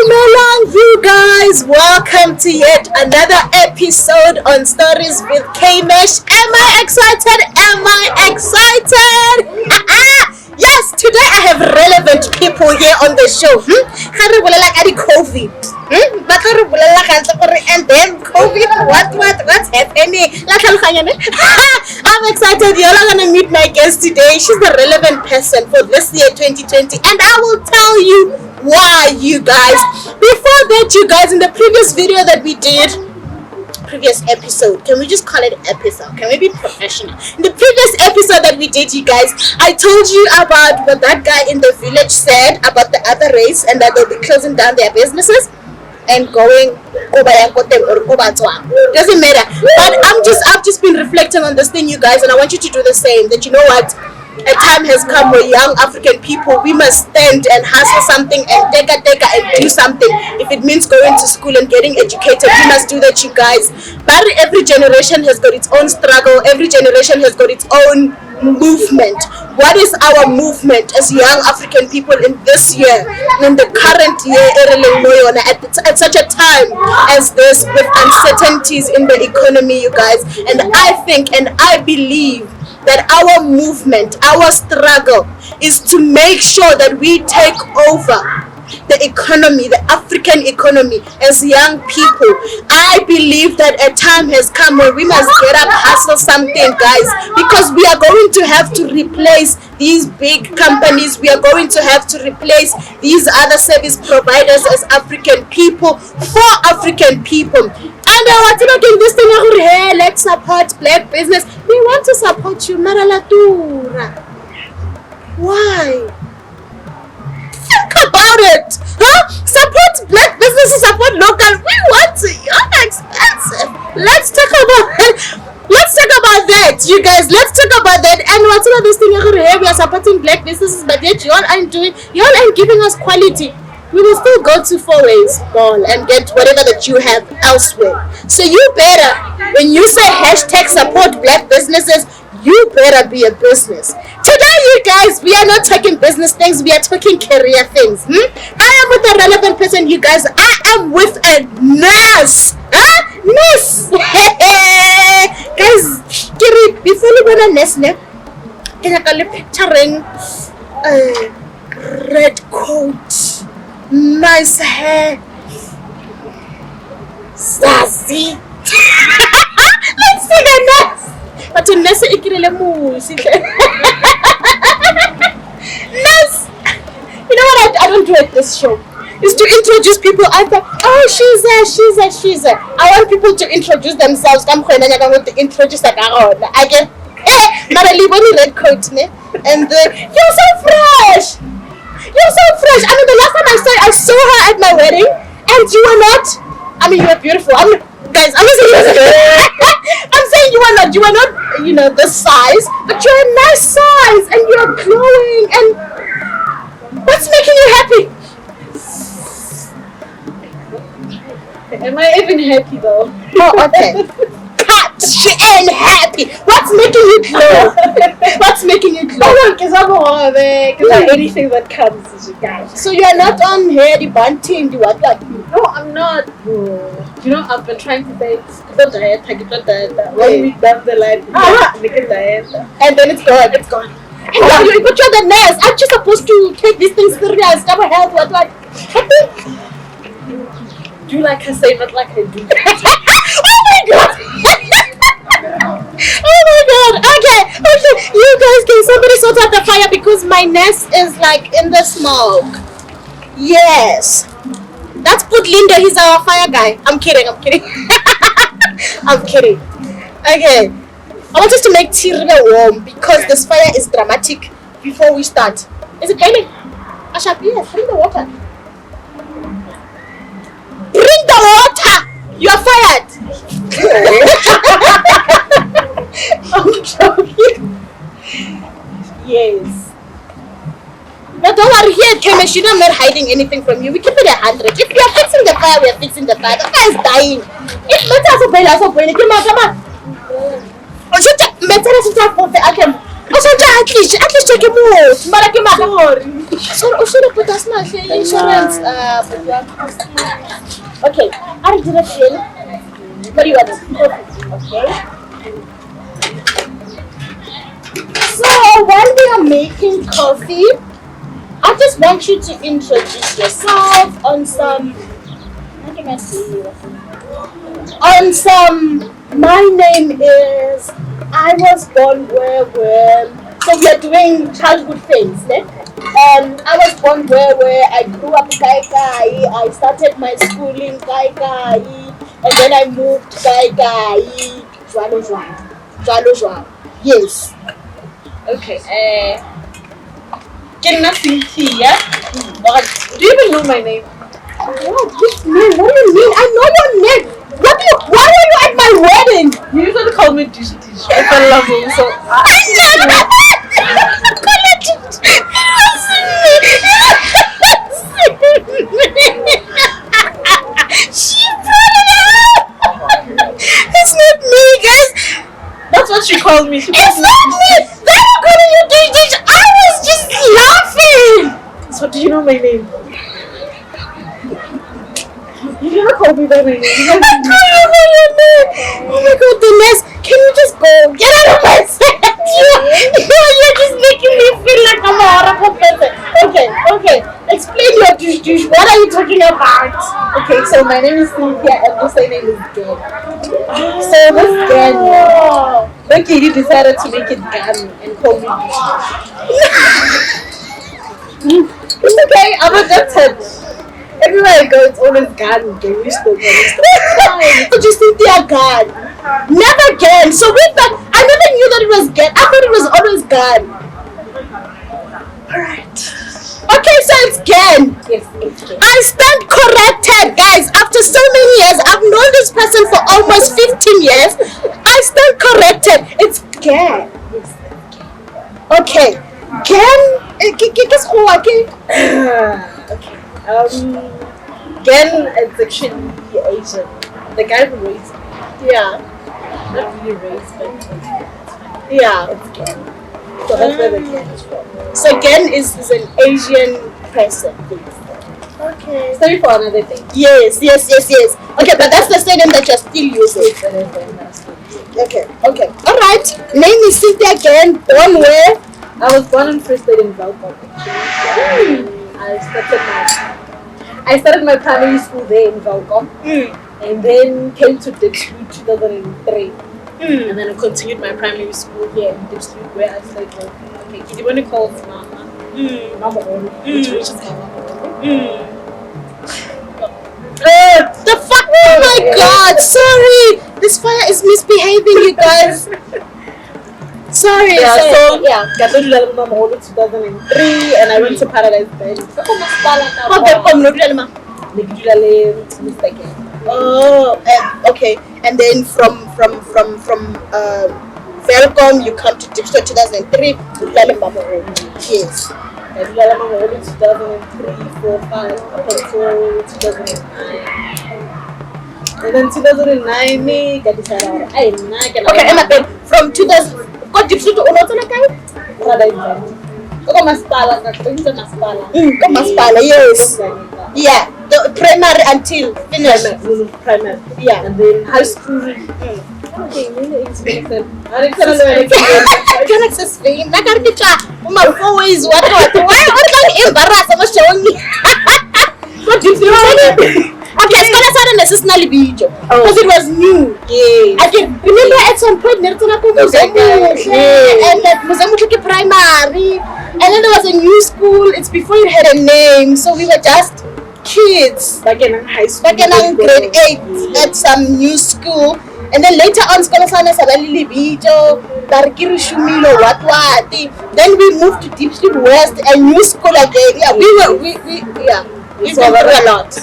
Dumelang, you guys. Welcome to yet another episode on Stories with K-Mesh. Am I excited? Am I excited? Yes, today I have relevant people here on the show. COVID. And then COVID, what's happening? I'm excited. You're not gonna meet my guest today. She's the relevant person for this year 2020, and I will tell you why, you guys. Before that, you guys, in the previous video that we did, previous episode, can we just call it episode? Can we be professional? In the previous episode that we did, you guys, I told you about what that guy in the village said about the other race and that they'll be closing down their businesses and going over doesn't matter. But I've just been reflecting on this thing, you guys, and I want you to do the same. That you know what? A time has come where young African people, we must stand and hustle something and take and do something. If it means going to school and getting educated, we must do that, you guys. But every generation has got its own struggle. Every generation has got its own movement. What is our movement as young African people in this year, in the current year, at such a time as this, with uncertainties in the economy, you guys? And I think and I believe that our movement, our struggle is to make sure that we take over the economy, the African economy, as young people. I believe that a time has come where we must get up, hustle something, guys, because we are going to have to replace these big companies. We are going to have to replace these other service providers as African people, for African people. And what's making this thing, hey, let's support black business. We want to support you, Maralatura. Why? Think about it. Support black businesses, support local. We want to. You're expensive. Let's talk about that, you guys. Let's talk about that. And what's this thing, hey, we are supporting black businesses, but yet you all aren't giving us quality. We will still go to 4 Ways Mall and get whatever that you have elsewhere. So you better, when you say hashtag support black businesses, you better be a business. Today, you guys, we are not talking business things, we are talking career things. I am with a relevant person, you guys. I am with a nurse. Nurse. Guys, before you go to nurse, I'm picturing a red coat, nice hair, sassy. Let's see the nurse. But unless you get a nurse, you know what I don't do at this show is to introduce people. I thought, oh, she's a. I want people to introduce themselves. I'm going to introduce a girl. I get, Maraliboni red coat, and you're so fresh. You're so fresh. I mean, the last time I saw her at my wedding, and you were not. I mean, you were beautiful. I'm saying you were not, the size, but you're a nice size, and you're glowing. And what's making you happy? Am I even happy though? Oh, okay. She ain't happy. What's making you glow? What's making you glow? Oh, because I'm anything that comes, you guys. So you are not on here, the bunting, the what? No, I'm not. You know, I've been trying to say, don't diet, 1 week down the line, and then it's gone. It's gone. But you're the nurse. Aren't you supposed to take these things serious? Cover health, what? Happy? Do like I say, not like I do. Oh my god! Oh my god! Okay. You guys, can somebody sort out the fire because my nest is like in the smoke. Yes. That's Putlinda, he's our fire guy. I'm kidding. I'm kidding. Okay. I want us to make tea really warm because this fire is dramatic before we start. Is it burning? Asha, yes, bring the water. Bring the water! You are fired! I'm joking. Yes. But don't worry, here at K-Mesh, I'm not hiding anything from you. We keep it 100. If we are fixing the fire, we are fixing the fire. The fire is dying. If come on. Also, at least check him out. Sorry, should have put us not insurance. Okay, I did a thing. What do you want? Okay. So while we are making coffee, I just want you to introduce yourself on some. How can I say you? On some. My name is. I was born where. So we are doing childhood things, ne? I was born where I grew up Kai. I started my schooling Kai, and then I moved Kai. Jwalo. Yes. Okay. Getting nothing here. Do you even know my name? What do you mean? I know your name. Why were you at my wedding? You usually call me Dish. I fell in love with you, so She brought it up. It's not me, guys. That's what she called me. It's not me. They were calling you Dish. I was just laughing. So do you know my name? You never called me by my name. I call you your name. Oh my god, Denise, can you just go? Get out of my set. You're just making me feel like I'm a horrible person. Okay. Explain your dish. What are you talking about? Okay, so my name is Cynthia and my name is Gan. So this Gan, okay, you decided to make it Gan and call me Dish. It's okay, I'm adopted. Everywhere I go, it's always Gan. So just Cynthia Gan. Never Gan. So with that, I never knew that it was Gan. I thought it was always Gan. Alright. Okay, so it's Gan. Yes, it's Gan. I stand corrected, guys. After so many years, I've known this person for almost 15 years. I stand corrected. It's Gan. Yes. Okay. Gan. Guess who? Okay. Okay. Gan is actually Asian. The guy who raised me. Yeah. Not really raised, but Yeah. it's Gan. So that's where the Gan is from. So Gan is an Asian person. Okay. Sorry for another thing. Yes. Okay, but that's the surname that you're still using. Okay. Alright. Name is Cynthia Gan. Born where? I was born in Free State in Valpo. I started my primary school there in Valcom, and then came to Dipsloot 2003, and then I continued my primary school here in Dipsloot where I started working. Okay, you want to call Mama? Mama Olu, which is my Mama The fuck? Oh my god, sorry. This fire is misbehaving, you guys. Sorry. Got to Mama Olu 2003, and I went to Paradise Bend. Oh, okay. And then from Velcom, you come to Dipster 2003. Yes. And Mama Olu 2003, 4, 5, up until 2009. And then 2009, me got decided. Okay, and then from 2000. What did you do? Maspala, yes. Yeah, the primary until finished. Primary. Yeah. And then high school. Okay, I can access fame. I can't get my boys. What? Why are you embarrassed? I'm showing me. What did you do? Okay, it's gonna sound necessarily video because it was new. Yeah. I can remember at some point Nertana and that Muzamuki primary, and then there was a new school. It's before it had a name, so we were just kids. Back in high school. Back in grade 8 at some new school. And then later on, then we moved to Deep Street West, a new school again. Yeah, we went through a lot.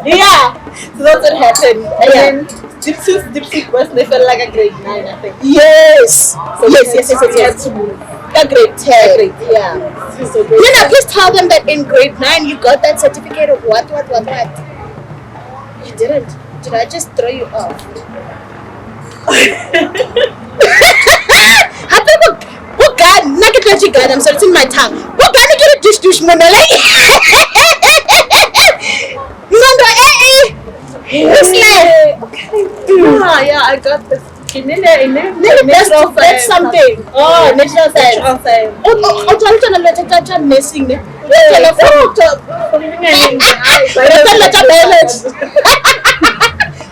Yeah, so that's what happened. And then Deep Street West, they felt like a grade 9, I think. Yes. So yes. To move. A grade 10. Yeah. So Please tell them that in grade 9 you got that certificate of what? You didn't. Did I just throw you off? Cynthia Gan, I'm sorry, it's in my tongue. We're gonna get a dish monole. It's like, okay. Yeah, I got this. That's something. Oh, natural science. Messing.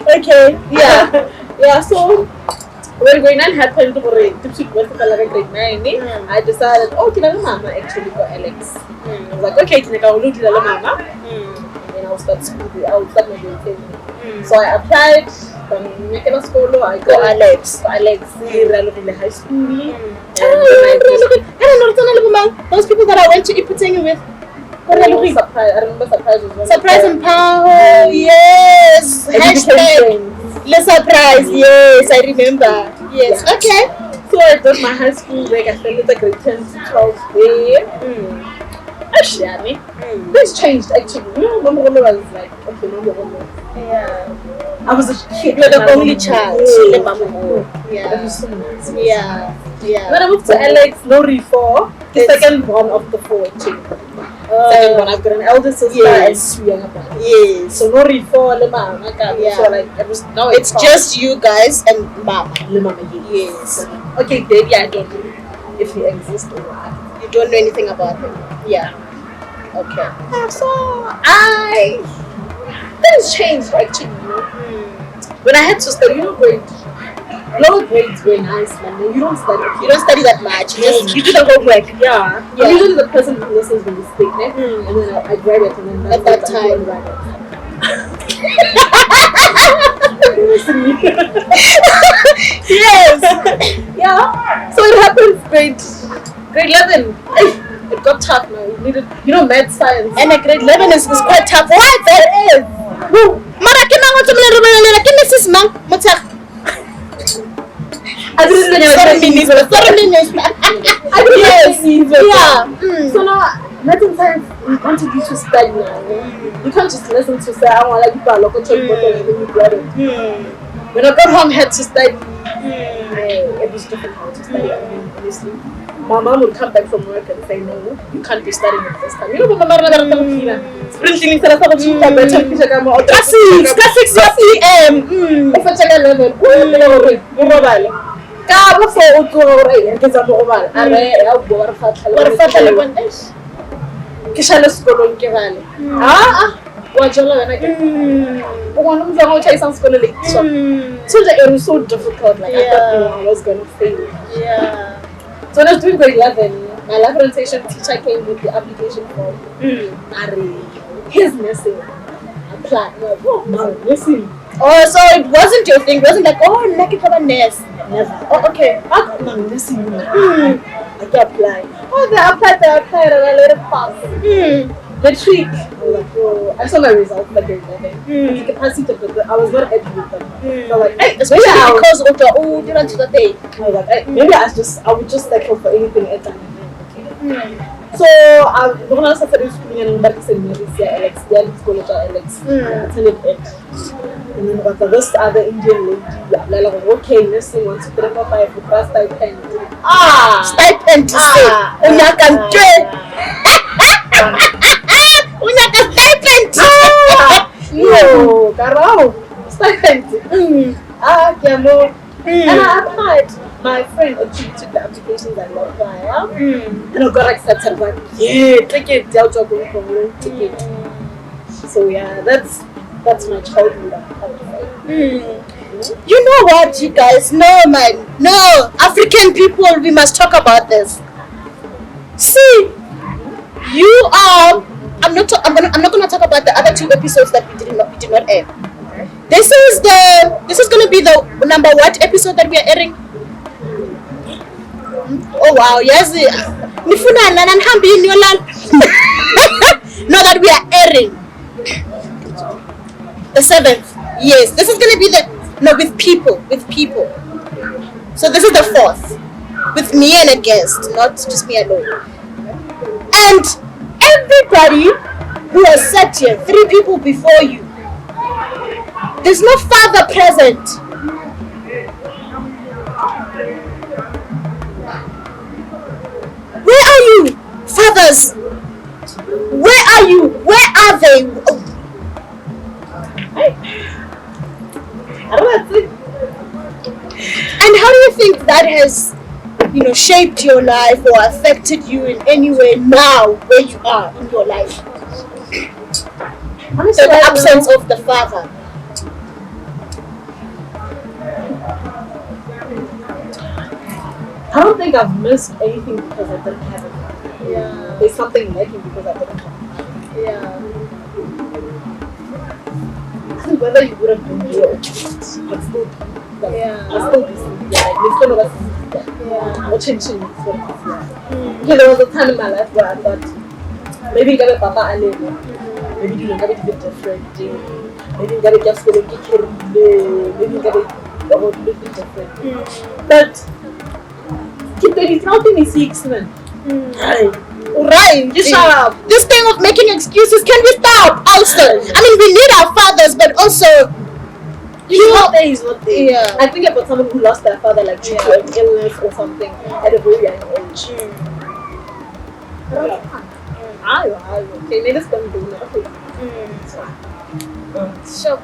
Okay, yeah. So when going on happened to grade 9, I decided, okay, mama actually got Alex. I was like, okay, mama. And I'll start school. I'll start my grade 10. So I applied. I got Alex. In the high school. Those people that I went to Iputeng with. Surprise. I remember surprise. Surprise and power. Yes. Hashtag. Le surprise. Yes, I remember. Yes. Yeah. Okay. So I got my high school break. I spent the grade 10 to 12 there. Actually, this changed actually. You know, Mama was like, okay, Mama. Yeah. I was a kid. You're the only child. Yeah. That was so nice. Yeah. When I moved to Alex, Lori 4, the second one of the 4 actually. Second one, I've got an elder sister and 2 younger brothers. Yes. So Lori 4, Lema. Yeah. So like it was now it's just you guys and Mama. Yes. Okay, Daddy, I don't know if he exists or not. You don't know anything about him. Yeah. Okay. So things changed actually. You know? When I had to study, lower grades were nice, man. You don't study. You don't study that much. You do the homework. Yeah. I'm usually the person who listens when you speak, and then I grab it and then at that time. Yes. Yeah. So it happens. Grade 11. It got tough now. You needed, math, science. And grade 11 is quite tough. What? That is. I didn't Yeah. So now, math and science, we wanted you to study now. You can't just listen to say, I want to like local and then you got it. When I got home, I had to study. It was difficult to study. I mean, honestly. My mom would come back from work and say, no, you can't be studying at this time. You know, my mother sprinting class 6 p.m. If I check 11, so it was so difficult. Like I thought I was gonna fail. Yeah. So when I was doing grade 11, my life orientation teacher came with the application form. He's missing. Apply. No, missing. Oh, so it wasn't your thing. It wasn't like, oh, like it a nest. Never. Oh, okay. I'm missing. I can apply. Oh, they applied, and I let it pass. The trick, I saw my results for grade 11. I was not happy with them. So I was like, hey, especially because of the you don't do the thing. I was like, hey, maybe I would just settle for anything at time. So when I started schooling and back in Alex, college Alex, I attended it. And then but this other Indian lady, like, okay, nursing 1, 2, 3, 4, 5 with first stipend. Stipend to say, Unyaka stipend. No, Carol, stipend. And I applied. My friend actually took the applications and applied. And I got accepted. Like, yeah, take it. Take it. So yeah, that's my childhood. You know what, you guys? No, man. No, African people, we must talk about this. See, you are. I'm not going to talk about the other 2 episodes that we did not air. This is going to be the number what episode that we are airing? Oh wow, yes. No, that we are airing. The 7th. Yes, this is going to be with people. So this is the 4th. With me and a guest, not just me alone. And everybody who has sat here, 3 people before you, there's no father present. Where fathers, where are you? Where are they? I don't know. And how do you think that has, shaped your life or affected you in any way now where you are in your life? Honestly, The absence of the father. I don't think I've missed anything because I didn't have it. Yeah. There's something lacking because I didn't have it. Yeah. Whether you would have been here, but still, Yeah. but still, it's going to Yeah. or changing there was a time in my life where I thought maybe you got Papa Alemo, maybe you got it a bit different, maybe you got to just go and get carried, maybe you got it a little bit different. But it's not 26, man. Right, Just shut up. This thing of making excuses, can we stop? Also, I mean, we need our fathers, but also, He's not there. Yeah. I think about someone who lost their father like due to an illness or something at a very young age. Okay, maybe it's going to do So,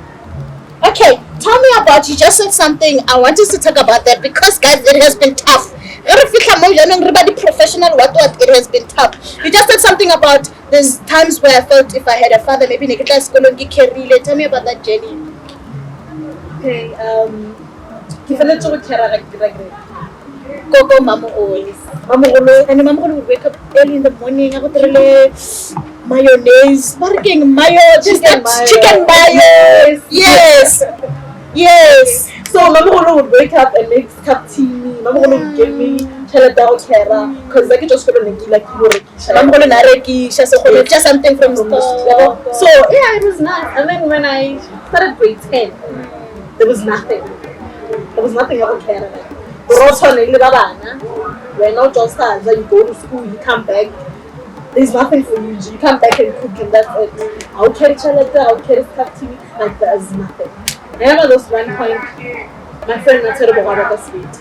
okay, tell me about, you just said something, I want us to talk about that because, guys, it has been tough. Everybody professional, what, it has been tough. You just said something about there's times where I felt if I had a father, maybe Nikita is going to get. Tell me about that journey. Okay, ke feletse go care like Gogo Mama always. And Mama would wake up early in the morning. I would mayonnaise, chicken mayo. Chicken mayo. Yes. Yes. So Mama would wake up and make cup tea. Mama would give me dao kera because like just go to like Mama would narekisha, so just something from store. So yeah, it was nice. And then when I started grade 10, there was nothing. There was nothing about Canada. When not just as you go to school, you come back. There's nothing for you. You come back and cook, and that's it. I'll carry chalata, I'll carry cup tea. Like there's nothing. I remember this one point, my friend and I told about the sweet.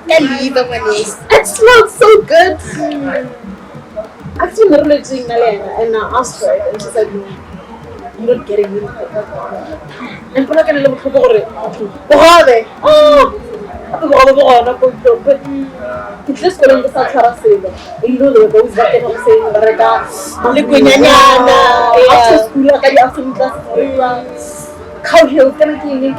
It smelled so good. Actually, I'm not doing and I asked her, and she said, no. You're not getting anything. And for like a little bit it's just going to start you know the those that can say after school like after class cow hill manina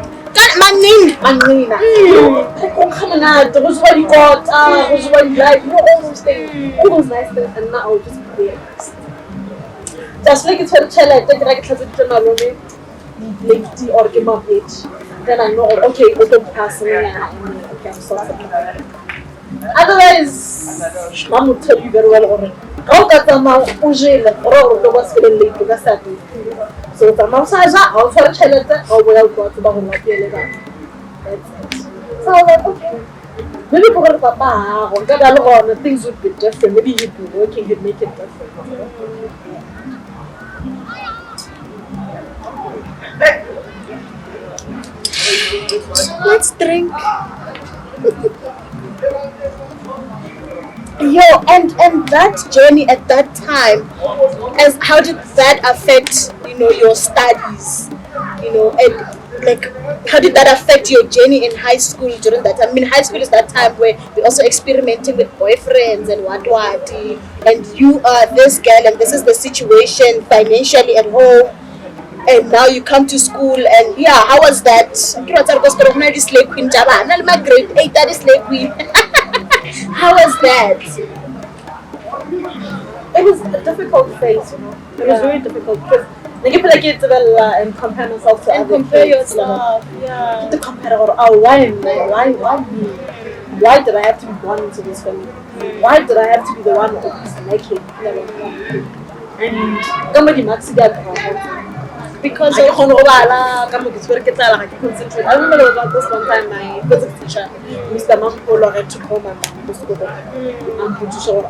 come on those what you got those what you like all those things all those nice things and now I'll just be there. Just like it's her child, I think I can have my roomie, lady or give my age. Then I know, okay, it's a person, okay, I'm sorry. Otherwise, Mom would tell you very well already. Oh, that's a man, or the was feeling late because that's it. So, the mom says, I'll tell a child that, or we'll go to the home like you. That's it. So, I'm like, okay. Maybe for Papa, or God alone, things would be different. Maybe he'd be working, he'd make it different. Let's drink. Yo, and that journey at that time, as how did that affect your studies? And like how did that affect your journey in high school during that time? I mean, high school is that time where we're also experimenting with boyfriends and what, and you are this girl and this is the situation financially at home. And now you come to school and how was that? Grade 8, that is slave queen. How was that? It was a difficult phase, It was very difficult because you feel like you and compare myself to other compare kids, yourself, To compare why me? Why did I have to be born into this family? Why did I have to be the one who's naked? And somebody must because I remember about this one time my physics teacher, Mr. Mampolo, had to call my mom to school and put to show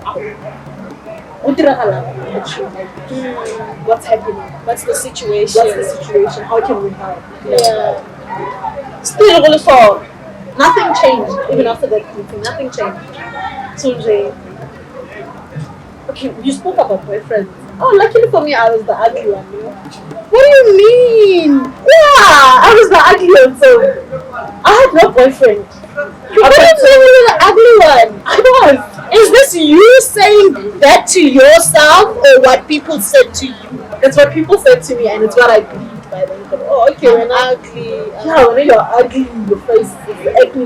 what's happening? What's the situation? How can we help? Still also nothing changed even after that meeting. Nothing changed. So okay, you spoke about boyfriends. Oh, luckily for me, I was the ugly one, you know. What do you mean? Yeah, I was the ugly one, so I had no boyfriend. What do you mean you were the ugly one? I was. Is this you saying that to yourself or what people said to you? It's what people said to me, and it's what I believed by then. But, oh, okay, I'm when I ugly. yeah, when you're ugly, your face is acne,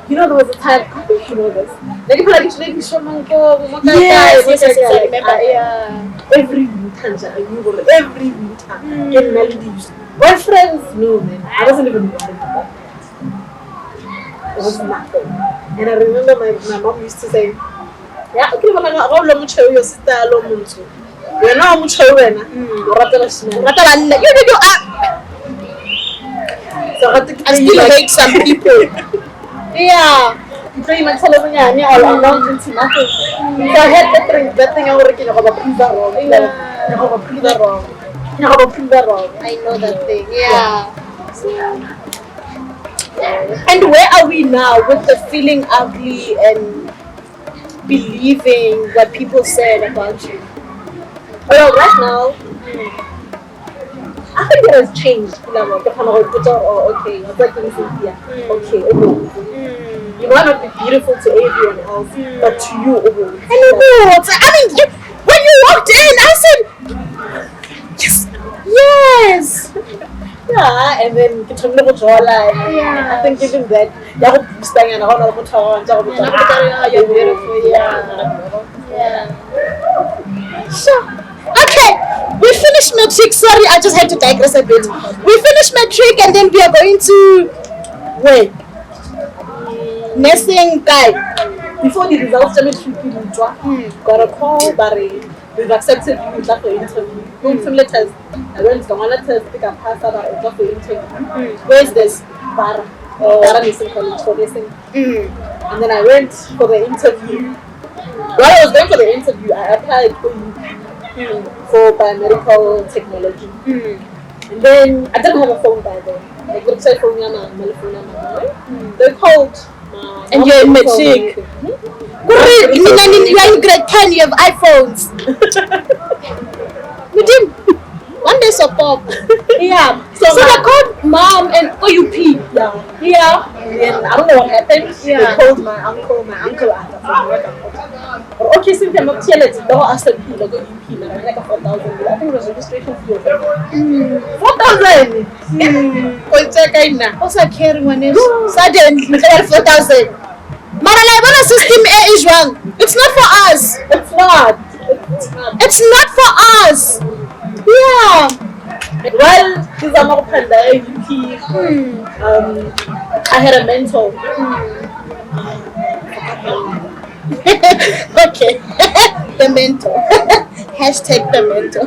you know, there was a time, I think you know this. Like, people like, Yes, yes, yes, I remember. Yeah. Every winter, I knew every winter, getting married. Boyfriends, no, man. I wasn't even bothered with that. It was nothing. And I remember my mom used to say, yeah, okay, when I show your sister, we're not much children. You So I still hate some people. Yeah. pretty much all nothing. So I had that thing I was working on wrong. I know that thing. Yeah. And where are we now with the feeling ugly and believing what people said about you? Well, right now, I think it has changed. Oh, okay, I'm like Cynthia. Okay, you might not be beautiful to everyone else, but to you, I mean, when you walked in, I said, yes. yeah, and then I think even that, you're beautiful. Yeah. Sure. Okay, we finished matric. Sorry, I just had to digress a bit. We finished matric and then we are going to where? Nursing guy. Before the results, got a call, but we've accepted you for interview. Some letters. I went to one test, pick up pass for interview. Where is this? Bara Nursing College for nursing. And then I went for the interview. While I was going for the interview, I applied for biomedical technology. And then I didn't have a phone by then. Like website phone, they called. And you're in matric. You are in grade 10, you have iPhones. You did one day support. Yeah. So they called mom and OUP. Yeah. And I don't know what happened. Yeah. They called my uncle after okay, Cynthia, I'm not telling you. Don't ask them to go UP. Like a 4,000. I think it was registration fee. 4,000. Also carry one is suddenly 4,000. Maralai system is wrong. It's not for us. It's not. It's not for us. Yeah. Well, because I'm not panda UP. I had a mentor. Okay. The mentor. Hashtag the mentor.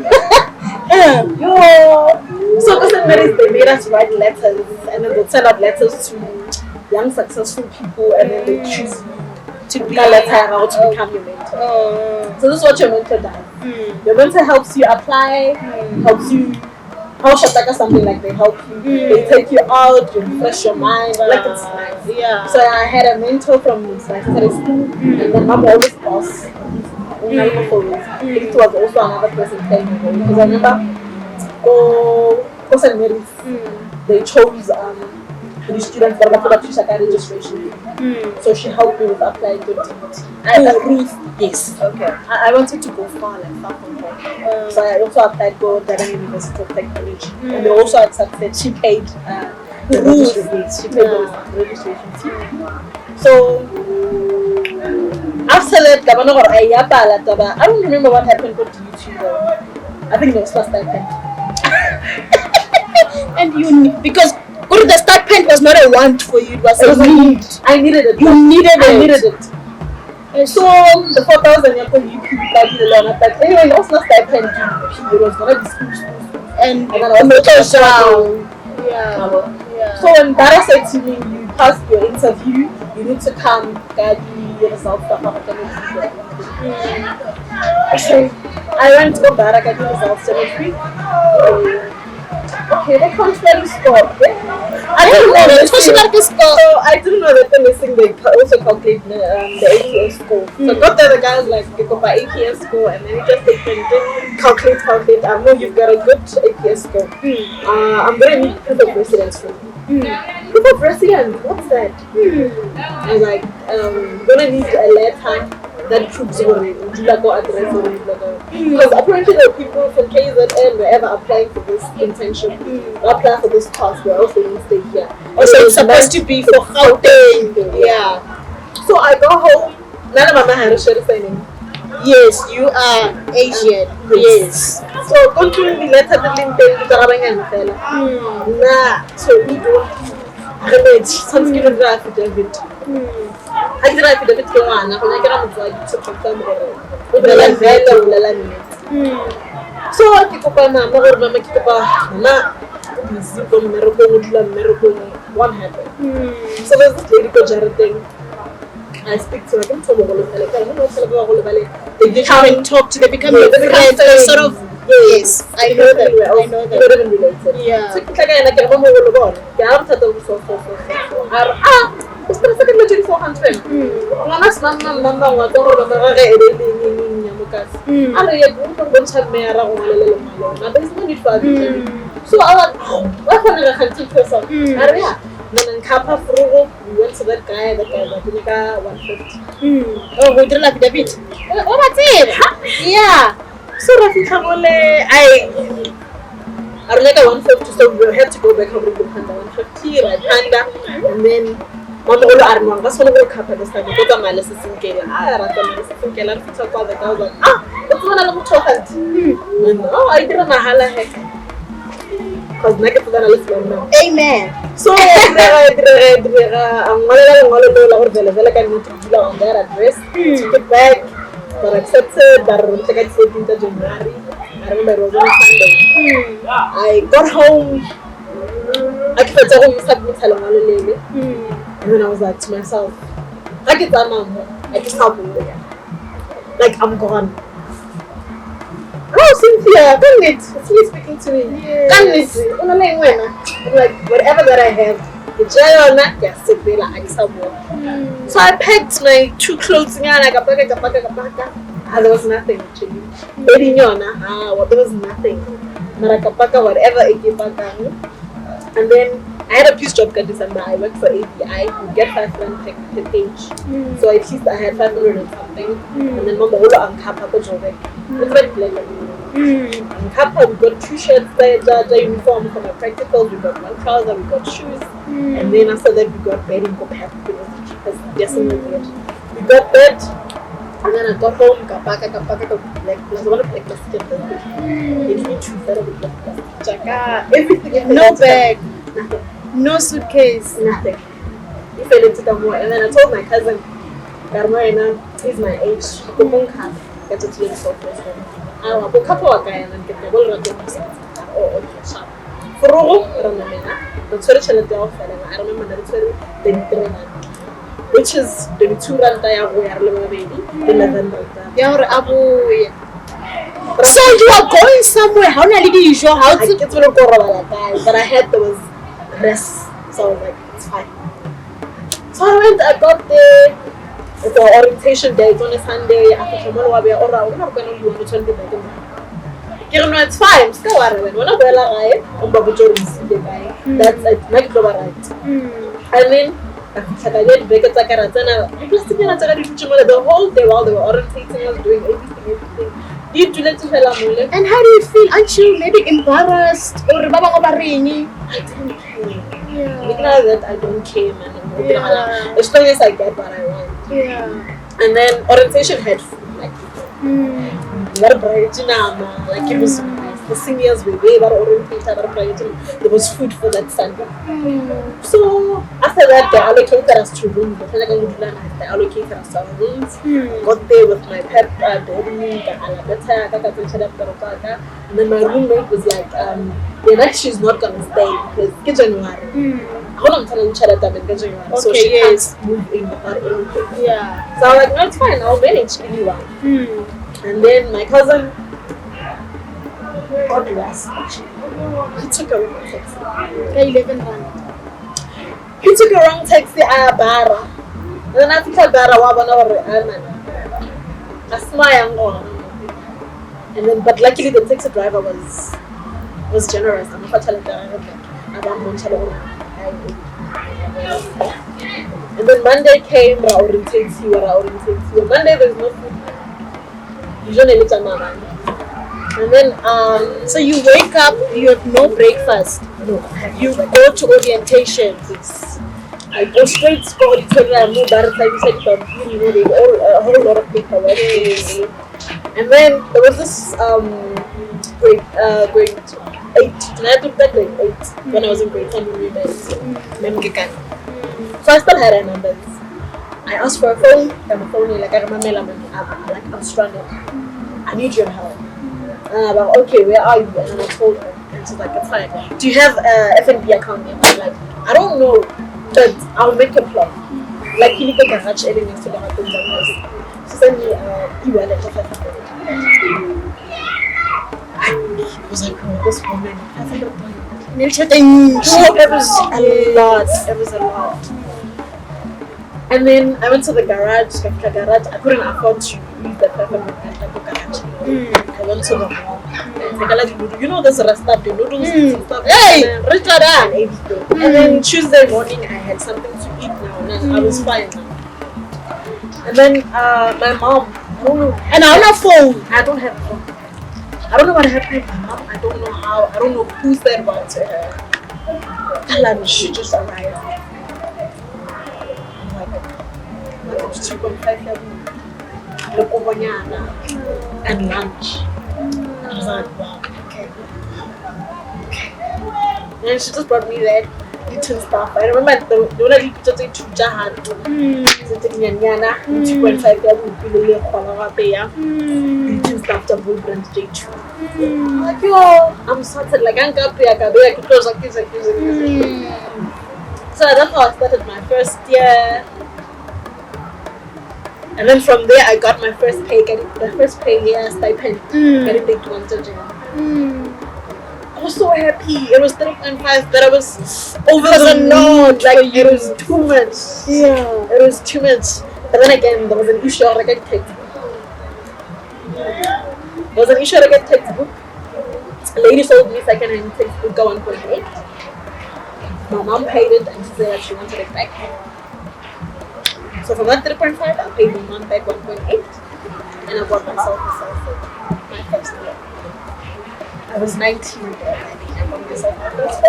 So they made us write letters, and then they send out letters to young successful people, and then they choose you to be a letter to become your mentor. So this is what your mentor does. Your mentor helps you apply, helps you something like they help you. They take you out, you refresh your mind, like it's nice. Yeah. So I had a mentor from secondary school, and then I'm always boss. It was also another person playing my role, because I remember St. Mary's, they chose the students that were registration. So she helped me with applying to DBT. Ruth. Yes. Okay. I wanted to go far from home. So I also applied for Durham University of Technology. And they also accepted, she paid the registration. She paid the registration fee. So after that, I don't remember what happened with YouTube. I think it was first time. And because the stipend was not a want for you, it was a need. I needed it. You needed it. I needed it. So the 4,000 you could but anyway, it was not stipend. It was gonna be school. And then I was yeah. So when Dara said to me, you passed your interview, you need to come guide your results. So I went to Barak, I did results 73. okay, they can't really score. Okay? I don't know. the Social thing. worker score. So I didn't know that they're missing. They also calculate the APS score. So I got there. The guy was like, "You go by APS score," and then he just calculate. I know you've got a good APS score. I'm gonna need proof of residence from you. Proof of residence? What's that? I was like, gonna need a letter that proves your address or because apparently there are people from KZN wherever applying for this internship or apply for this task, they're also going to stay here. Also, it's supposed to be for Gauteng. Yeah. So I go home. None of my hair is saying. Yes, you are Asian. Yes. So continue the letter the link to the Nah. So we don't some skin of affidavit. I did affidavit to one. I'm going to get on to confirm so I pick up my mama or mama keep up one happened. So there's this lady called Jared thing. I speak to her. They come and talk to them, become your friends. They sort of, yes, I know them. I know them. Not even related. Yeah. So it's like I like mama will go on. I'm it's been a second legend 400. Mama's mama was over there's no need for so I was what can I do person? Then Kappa Frugo, we went to that guy was 150. Oh, we did like David. Oh, that's it. Yeah. So Rafi Kamole, I like a 150, so we had to go back home with the Panda 150, right? Panda, and then Mama Armand, that's one of the Kappa this time. Because my lesson in Kenya. I ran my lesson in Kenya. I talk about the guy. I was like, that's one of the talkers. Oh, I didn't know how the heck. Because negative than a listen now. Amen. So, I'm going to on their address, took it back, got accepted, but I don't think I said into January. I remember it was on Sunday. I got home. I kept telling myself, and then I was like to myself, I get that now. I just help him there. Like, I'm gone. Oh, Cynthia, come it. It's me speaking to me. Come it. I'm like, whatever that I have, the jail or not, yes, sit there like someone. So I packed my 2 clothes and I got back. There was nothing actually. There was nothing. Whatever I gave back. And then I had a piece job in December. I worked for API. You get 500 per page. So at least I had 500 and something. And then Mama Ola and Kappa got job. And Kappa, we got 2 shirts, the uniform for my practicals. We got 1 trouser, we got shoes. And then after that, we got bedding. We got bed. And then I got home, got back, I one of the everything. No bag. Nothing. No suitcase. Nothing. He fell into the more. And then I told my cousin, Garmoena is my age. Get a clean software. I want a couple of guys and get the whole of them. Oh, for the church and the offer. I remember the which is the 2 rand I have where baby, 11 rand. So you are going somewhere? How did you show how to get to the but I had there was rest, so I was like, it's fine. So I went, I got there. It's an orientation day, it's on a Sunday. After we're not going to do it. It's fine, still when I'm that's it, make it right. I mean, the whole day while they were orientating us, doing everything. And how do you feel? Aren't you maybe embarrassed or I didn't care. Yeah. That I don't care, man. Yeah. As long as I get what I want. Yeah. And then orientation had food, like like it was nice. The seniors were there, there was food for that Sunday. So after that, they allocated us to rooms. They allocated us to rooms. Got there with my pet and then my roommate was like, she's not gonna stay because January. So she can't move in without anything. Yeah. So I was like, no, it's fine, I'll manage anyone. And then my cousin, God bless. He took a wrong taxi. 11 rand. He took a wrong taxi at Barra. Then I think Barra was one of a smile. And then, but luckily the taxi driver was generous. I'm not telling that. And then Monday came, Monday there's no food. And then, So you wake up, you have no breakfast. no, You go to orientation. I go straight to orientation. I move by the time you said a whole lot of paperwork. And then there was this grade 8. And I took that grade 8 when I was in grade 10 when we met. So I still had her numbers. I asked for a phone, and the phone like I'm stranded. I need your help. And I'm like, okay, where are you? And then I told her, and she's like, it's fine. Do you have FNB account? And I'm like, I don't know, but I'll make a plan. Like, you need to garage everything next to the house. She sent me e-wallet of 500. I was like, oh, this woman, 500. It It was a lot. It was a lot. And then I went to the garage. I couldn't afford to use the 500 at the garage. I went to the mall. You know this rasta, the noodles and stuff. Hey, Richard! And everything. And then Tuesday morning I had something to eat now, and I was fine now. And then my mom, I don't know. And on a phone. I don't have a phone. I don't know what happened to my mom. I don't know how. I don't know who said what to her. And she just arrived. I'm like, it's 2.5 and lunch. And I was like, wow, okay. And she just brought me that eating stuff. I remember the only picture they took Jahan. 2.5 eating stuff to bull brand J2. Like, yo, I'm sorted. Like, I'm happy. I can close like this. So that's how I started my first year. And then from there, I got my first pay. The first pay year stipend. Getting paid 200. I was so happy. It was 3.5, but I was over the moon. Like, it was too much. Yeah. It was too much. But then again, there was an issue. I get textbook. There was an issue. I get textbook. A lady sold me second-hand textbook, 1.8. My mom paid it, and she said that she wanted it back. So from that 3.5, I paid my mom back 1.8, and I bought myself a cell phone. My first year. I was 19 already. I bought myself my first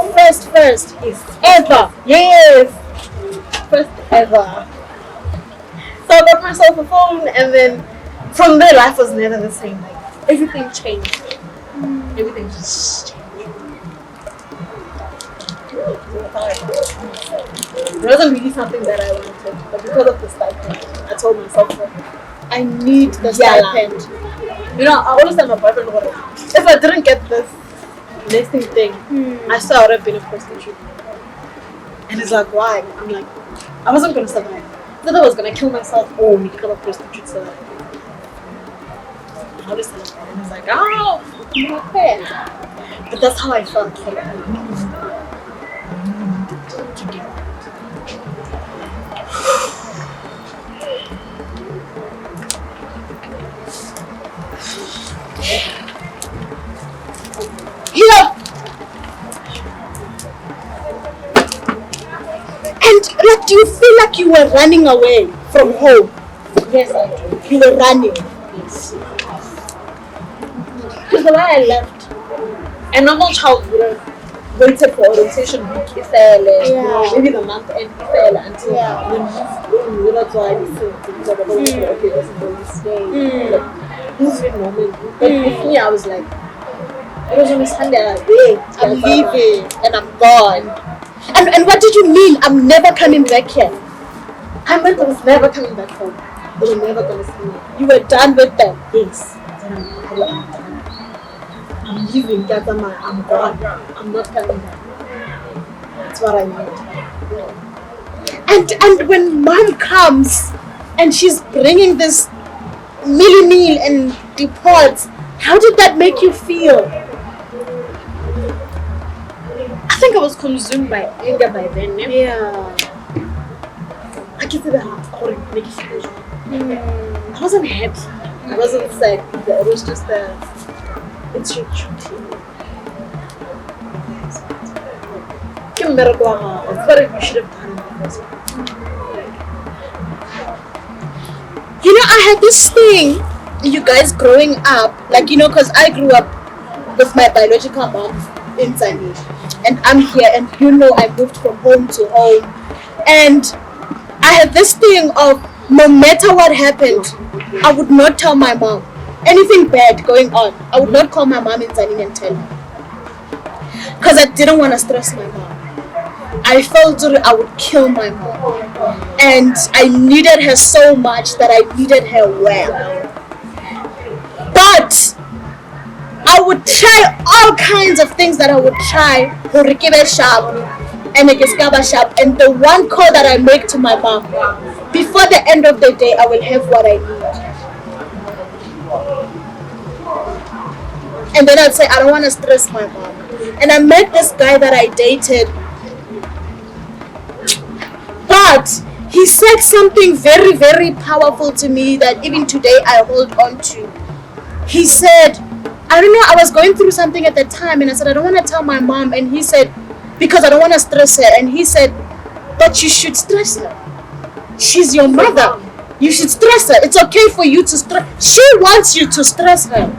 phone. First. Yes. Ever. Yes. First ever. So I bought myself a phone, and then from there, life was never the same. Like, everything changed. Everything just changed. It wasn't really something that I wanted, but because of the stipend, I told myself that I need the stipend. You know, I always tell my boyfriend, if I didn't get this nesting thing, I still would have been a prostitute. And he's like, why? I'm like, I wasn't going to survive. I thought I was going to kill myself or become a prostitute. So how does that? And he's like, oh, okay. But that's how I felt. Like, I needed to get it. Yeah. And like, do you feel like you were running away from home? Yes, I do. You were running. Yes. Because the way I left, a normal child would have waited for orientation week, maybe the month end, until then that's why I decided okay, this is where we stay. This is normal. But with me, I was like, it was on a Sunday, I'm like, wait, I'm leaving and I'm gone. And what did you mean? I'm never coming back here. I meant I was never coming back home. They were never going to see me. You were done with them. Yes. I'm leaving, Gatama. I'm gone. I'm not coming back. That's what I meant. And when mom comes and she's bringing this meal and depots, how did that make you feel? think I was consumed by anger by then. Yeah. I wasn't happy. I wasn't sad either. It was just it's your duty. It's what you should have done in the first place. You know, I had this thing, you guys growing up, like, you know, because I grew up with my biological mom in Zani, and I'm here, and you know, I moved from home to home, and I had this thing of no matter what happened, I would not tell my mom anything bad going on. I would not call my mom in Zani and tell her, because I didn't want to stress my mom. I felt I would kill my mom, and I needed her so much that I needed her well. But I would try all kinds of things that I would try to keep it sharp and make it sharp. And the one call that I make to my mom, before the end of the day, I will have what I need. And then I'd say, I don't want to stress my mom. And I met this guy that I dated, but he said something very, very powerful to me that even today I hold on to. He said, I don't know, I was going through something at the time, and I said, I don't want to tell my mom. And he said, because I don't want to stress her. And he said, but you should stress her. She's your mother. You should stress her. It's okay for you to stress. She wants you to stress her.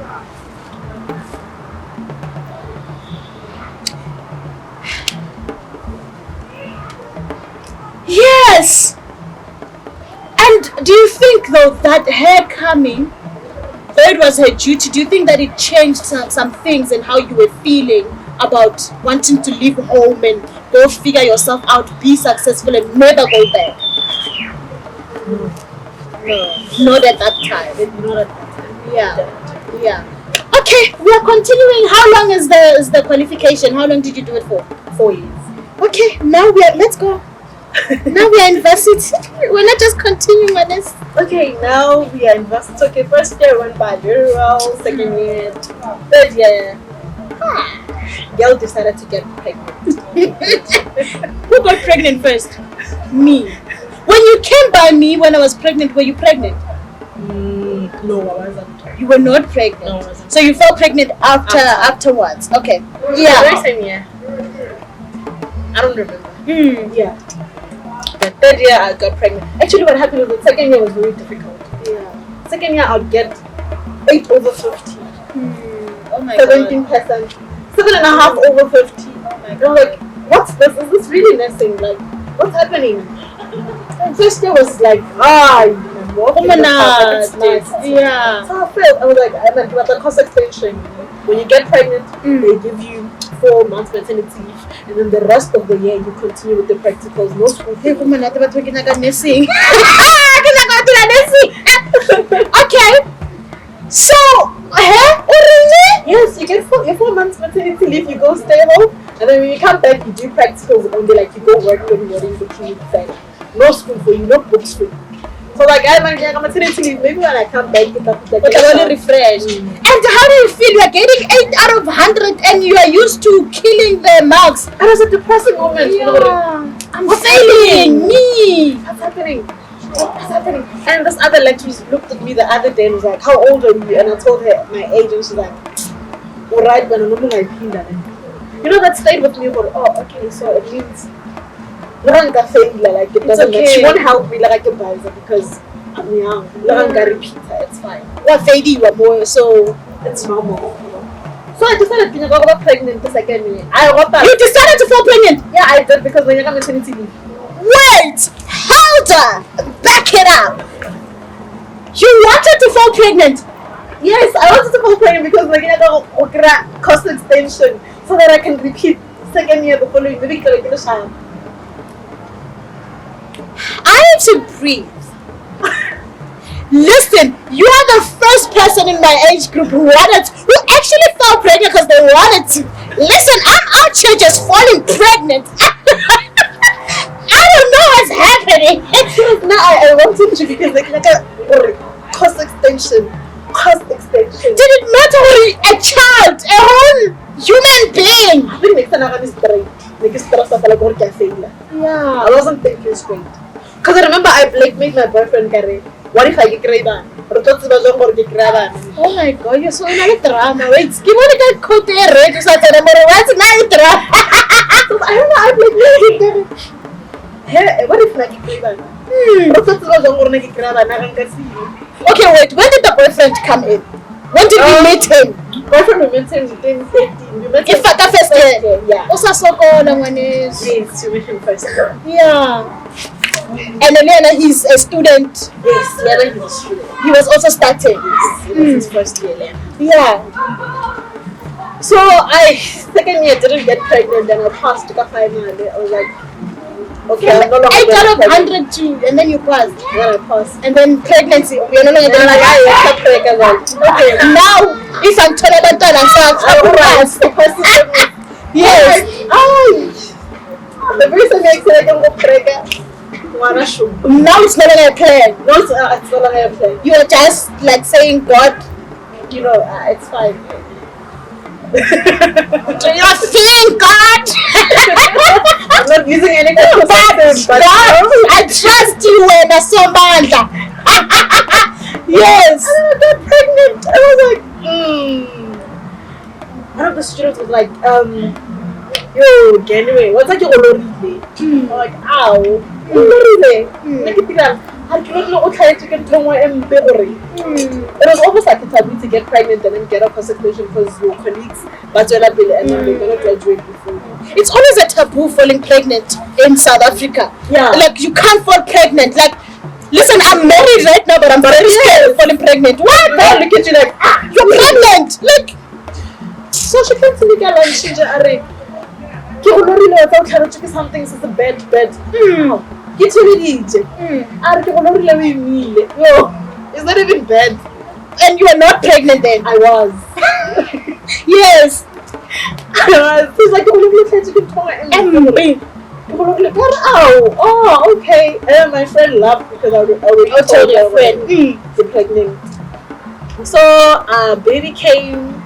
Yes. And do you think though that her coming, though it was her duty, do you think that it changed some things in how you were feeling about wanting to leave home and go figure yourself out, be successful, and never go back? No, not at that time. Not at that time. Yeah. Okay, we are continuing. How long is the qualification? How long did you do it for? 4 years. Okay, now let's go. Now we are in varsity. We're not just continuing on this. Okay, now we are in varsity. Okay, first year went by very well. Second year, third year, girl decided to get pregnant. Who got pregnant first? Me. When you came by me when I was pregnant, were you pregnant? No, I wasn't. You were not pregnant. No, I wasn't. So you felt pregnant afterwards. Okay. Yeah. Very same year. I don't remember. Yeah. The third year I got pregnant. Actually, what happened was the second year was very difficult. Yeah. Second year I'd get 8/50. Oh my 17%. 7.5 over 50. Oh my And I'm like, what's this? Is this really nursing? Like, what's happening? And first year was like, I'm walking in the park, it's nice. Yeah. So I felt, I was like, I'm at the cost extension. When you get pregnant, they give you 4 months maternity leave, and then the rest of the year you continue with the practicals. No school. Hey, woman, I thought we were nursing. Okay. So, Yes, you get 4 months maternity leave, you go stay home, and then when you come back, you do practicals, and they like, you go work when you're in between. Like, no school for you, no books for you. So like, I'm on maternity leave, maybe when I come back, but I want to refresh. And how do you feel? You're getting 8 out of 100 and you are used to killing the marks. It was a depressing moment. Yeah. You know, I'm failing. Me. What's happening? What's happening? And this other lecturer looked at me the other day and was like, how old are you? And I told her my age, and she's like, alright, but I'm not my pinda. You know, that stayed with me for, okay, so it means like it doesn't okay. She won't help me like I can buy it because I'm young. I'm gonna repeat her, it's fine. What fade you were boy, so it's normal. So I decided to get pregnant the second year. You decided to fall pregnant? Yeah, I did, because when you got maternity leave. Wait! Hold on! Back it up! You wanted to fall pregnant? Yes, I wanted to fall pregnant because like I got cost extension so that I can repeat second year the following maybe get a child. I need to breathe. Listen, you are the first person in my age group who actually fell pregnant because they wanted to. Listen, I'm out here just falling pregnant. I don't know what's happening. No, I wanted to because like a cost extension. Did it matter a child, a whole human being? I think next time I'm straight. I wasn't thinking straight. Because I remember I blackmailed my boyfriend, Kare. What if I get grade? Oh my god, you're so in a drama. Wait, give me the coat red. What's night drama? I don't know, I blackmailed him. Hey, what if I get grade? Okay, wait, when did the boyfriend come in? When did we meet him? Boyfriend, we met him in 2018. We met him first year. Yeah. Also, Yes, we met him first year. Yeah. And then he's a student. Yes, he's a student. He was also starting. Yes, it was his first year. Yeah. So second year didn't get pregnant, then I passed to finally. I was like, okay, I'm no longer 8 out of 100 too, and then you passed. Then I passed. And then pregnancy, you're no longer Then like, I got pregnant. okay, now if I'm tolerant and I'm yes. The reason makes it I can go pregnant. Now it's no longer a plan. No, it's no longer a plan. You are just like saying, God, It's fine. you're feeling God. I'm not using any contraceptive, but God, I trust you and Samantha. Yes. And I got pregnant. I was like, One of the students was like, yo, anyway, what's like your oloride? I'm like, ow, oloride. It was almost like a taboo to get pregnant and then get a consultation because your colleagues, and then they're gonna graduate before. It's always a taboo falling pregnant in South Africa. Yeah. Like you can't fall pregnant. Like, listen, I'm married right now, but I'm very scared of falling pregnant. What? They look at you like, you're pregnant. Like, so she came to me and she just something since the bed. Get to me, it's not even bad. And you are not pregnant then? I was. Yes. He's like, oh, okay. And my friend laughed because I already told your friend the pregnant. So, baby came.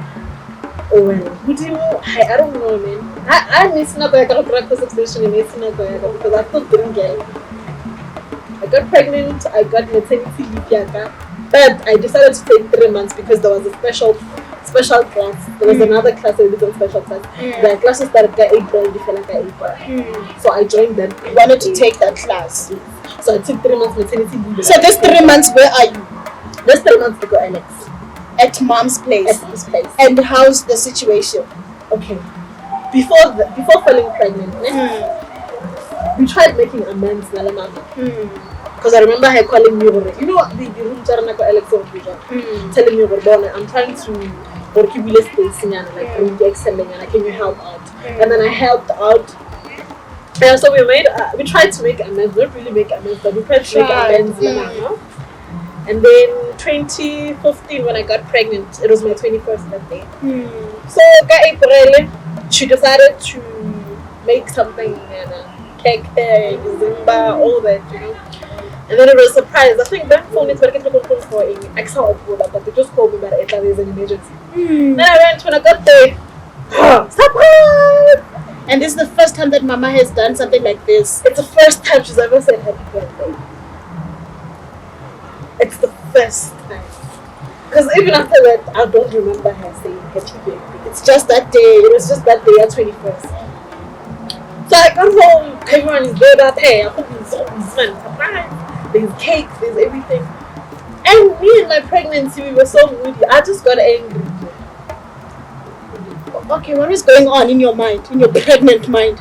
Oh, well, I don't know, man. I miss not going to breakfast expression because I still didn't get it. I got pregnant, I got maternity leave, but I decided to take 3 months because there was a special class. There was another class that did a special class. The class started in April, April. So I joined them. You wanted to take that class. So I took 3 months maternity leave. So this 3 months, where are you? This 3 months ago, Alex. At mom's place. At mom's place. And how's the situation? Okay. Before falling pregnant, we tried making amends, because I remember her calling me, the room Alex telling me, I'm trying to work with space and like excelling, and can you help out? And then I helped out. And so we tried to make amends, not really make amends, but we tried to make amends. And then 2015, when I got pregnant, it was my 21st birthday. So April, she decided to make something cake, Zimba, all that, And then it was a surprise. I think that phone is very difficult for Excel, but they just called me that there's an emergency. Then I went when I got there. Surprise! And this is the first time that Mama has done something like this. It's the first time she's ever said happy birthday. It's the first time. Because even after that, I don't remember her saying happy birthday. It's just that day. It was just that day at 21st. So I got home, everyone is there that day. I put these surprise. There's cake, there's everything. And me and my pregnancy, we were so moody. I just got angry. Okay, what is going on in your mind, in your pregnant mind?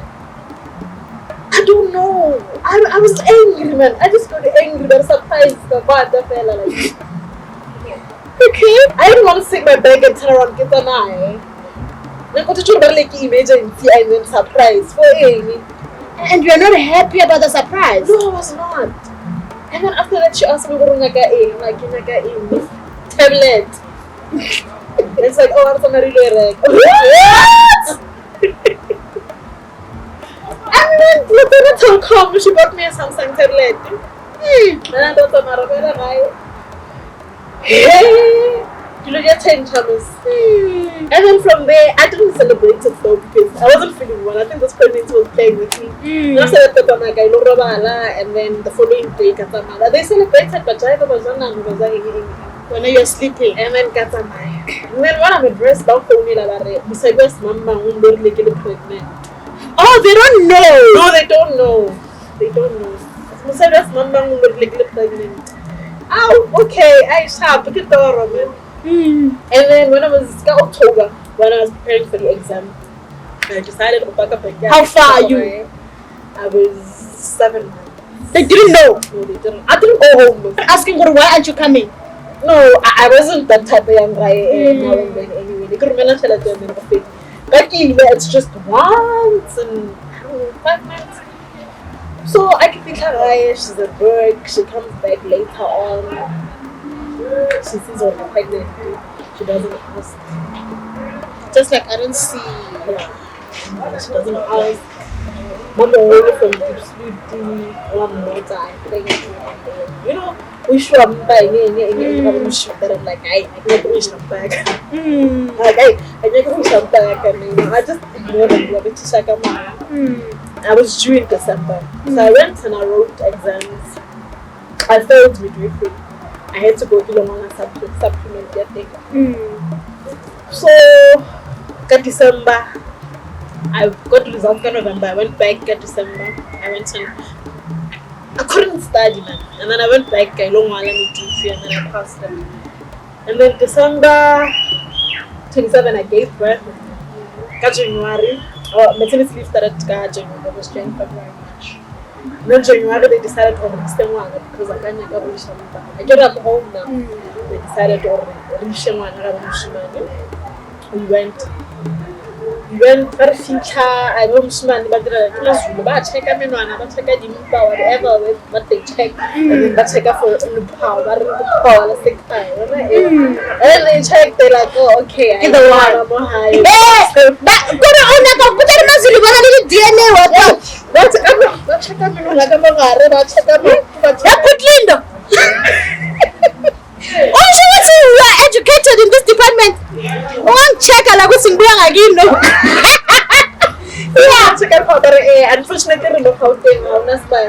I don't know. I was angry, man. I just got angry. But surprised about the fella like. Okay. I didn't want to take my bag and turn around, get an eye. I got to try to like emergency and then surprise for Amy. And you're not happy about the surprise? No, I was not. And then after that, she asked me what I got in. I'm like, I got in tablet. It's like, oh, I'm somebody like, what? And then Lieutenant told come, she bought me a Samsung tablet. And I thought, I'm not a hey, you look at 10 Thomas. And then from there, I didn't celebrate it though because I wasn't feeling well. I think this pregnancy was playing with me. And I celebrated on like and then the following day, they celebrated, but I was When you're sleeping. and then Katamaya. And then when I'm addressed, Mama pregnant. Oh, they don't know. No, they don't know. They don't know. Mama pregnant. Oh, okay. I shall pick it door, man. And then when I was October, when I was preparing for the exam, I decided to pack up again. How far are you? I was 7 months. They didn't know. No, they didn't. I didn't go home. Asking her, why aren't you coming? No, I wasn't that type of young guy now and then anyway. They couldn't manage to let them in the thing. But anyway, it's just once in 5 months. So I can think her, she's at work, she comes back later on. She sees her pregnant. She doesn't ask. Just like I don't see. Yeah. She doesn't ask. Mama only from deep sleep, one more time. You know, we show up by me, shoot that I'm like, I can't wish them back. Like, I can't wish them back. And I just ignored them. Like, it's like I was due in December. So I went and I wrote exams. I failed midwifery. I had to go to Lomana supplement that thing. So, got December. I got results in November. I went back at December. I couldn't study, man. And then I went back. I long while and then I passed them. And then December 27, I gave birth. Got January. Maternity leave started January. That was January, February, March. And then January they decided to release one because I can't get I get up home now. They decided to release one. We went very future. I went to man, but check a minute, but check a power, whatever what they check, and then but check for the power, and they check, they're like, oh, okay, I the one. more high. DNA Oh, you are educated in this department. One check like what's in again, no. Yeah, unfortunately, I don't know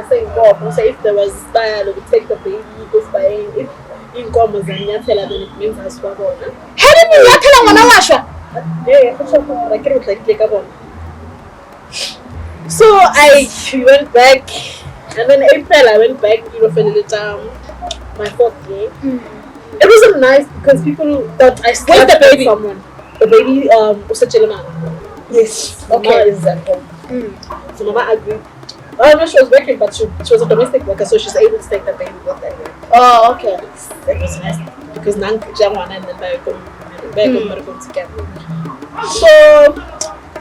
saying so if there was style, we take the baby, go spying. If income is then it means as well. How did you tell him when I was So I went back, and then April I went back, for the little my 4th year. It wasn't nice because people thought I slept with someone. The baby was a children. Yes. Okay. Mama is at home. So Mama agreed. No, she was working, but she was a domestic worker, so she's able to take the baby with her. Oh, okay. That was nice because Nang Jawan and then back together. So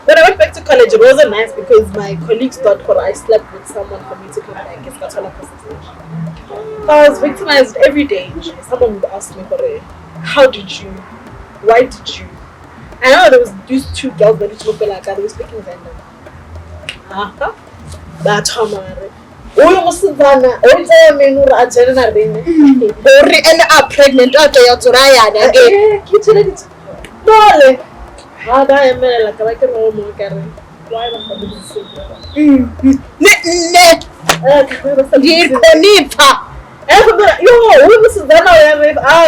when I went back to college, it wasn't nice because my colleagues thought I slept with someone for me to come back. It's got a I was victimized every day. Someone would ask me, how did you? Why did you? I know there was these 2 girls that looked like they were speaking random. That's how much. And are pregnant after your Turaya again. Why was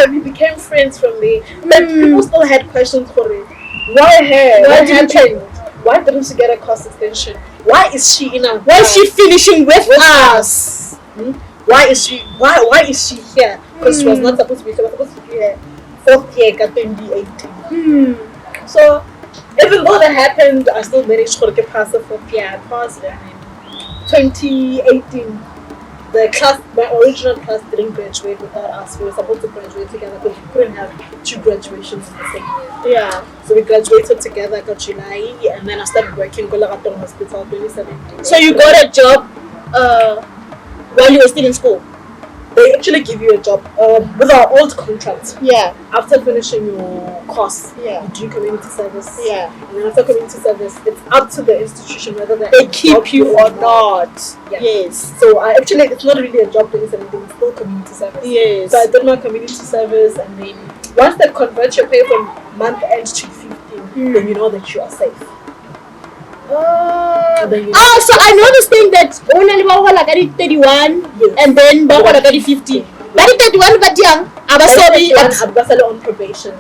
we became friends from me. But people still had questions for me. Why her? What happened? Why didn't she get a course extension? Why is she in a? Why is she finishing with us? Why is she here? Because she was not supposed to be. She was supposed to be here 4th year, 2018. So even though that happened, I still managed to get past the 4th year. I passed it. 2018. The class, my original class didn't graduate without us. We were supposed to graduate together because we couldn't have 2 graduations in the same year. Yeah. So we graduated together in July, and then I started working in Golagaton Hospital 2017. So you got a job while you were still in school? They actually give you a job with our old contract. Yeah. After finishing your course, yeah, you do community service. Yeah. And then after community service, it's up to the institution whether they keep you or not. Yeah. Yes. So actually, it's not really a job doing anything. It's still community service. Yes. So I did my community service, and then once they convert your pay from month end to 15, then you know that you are safe. Then you So I know this thing that only like 31 and then like 50. But 31 but young. I'm on probation.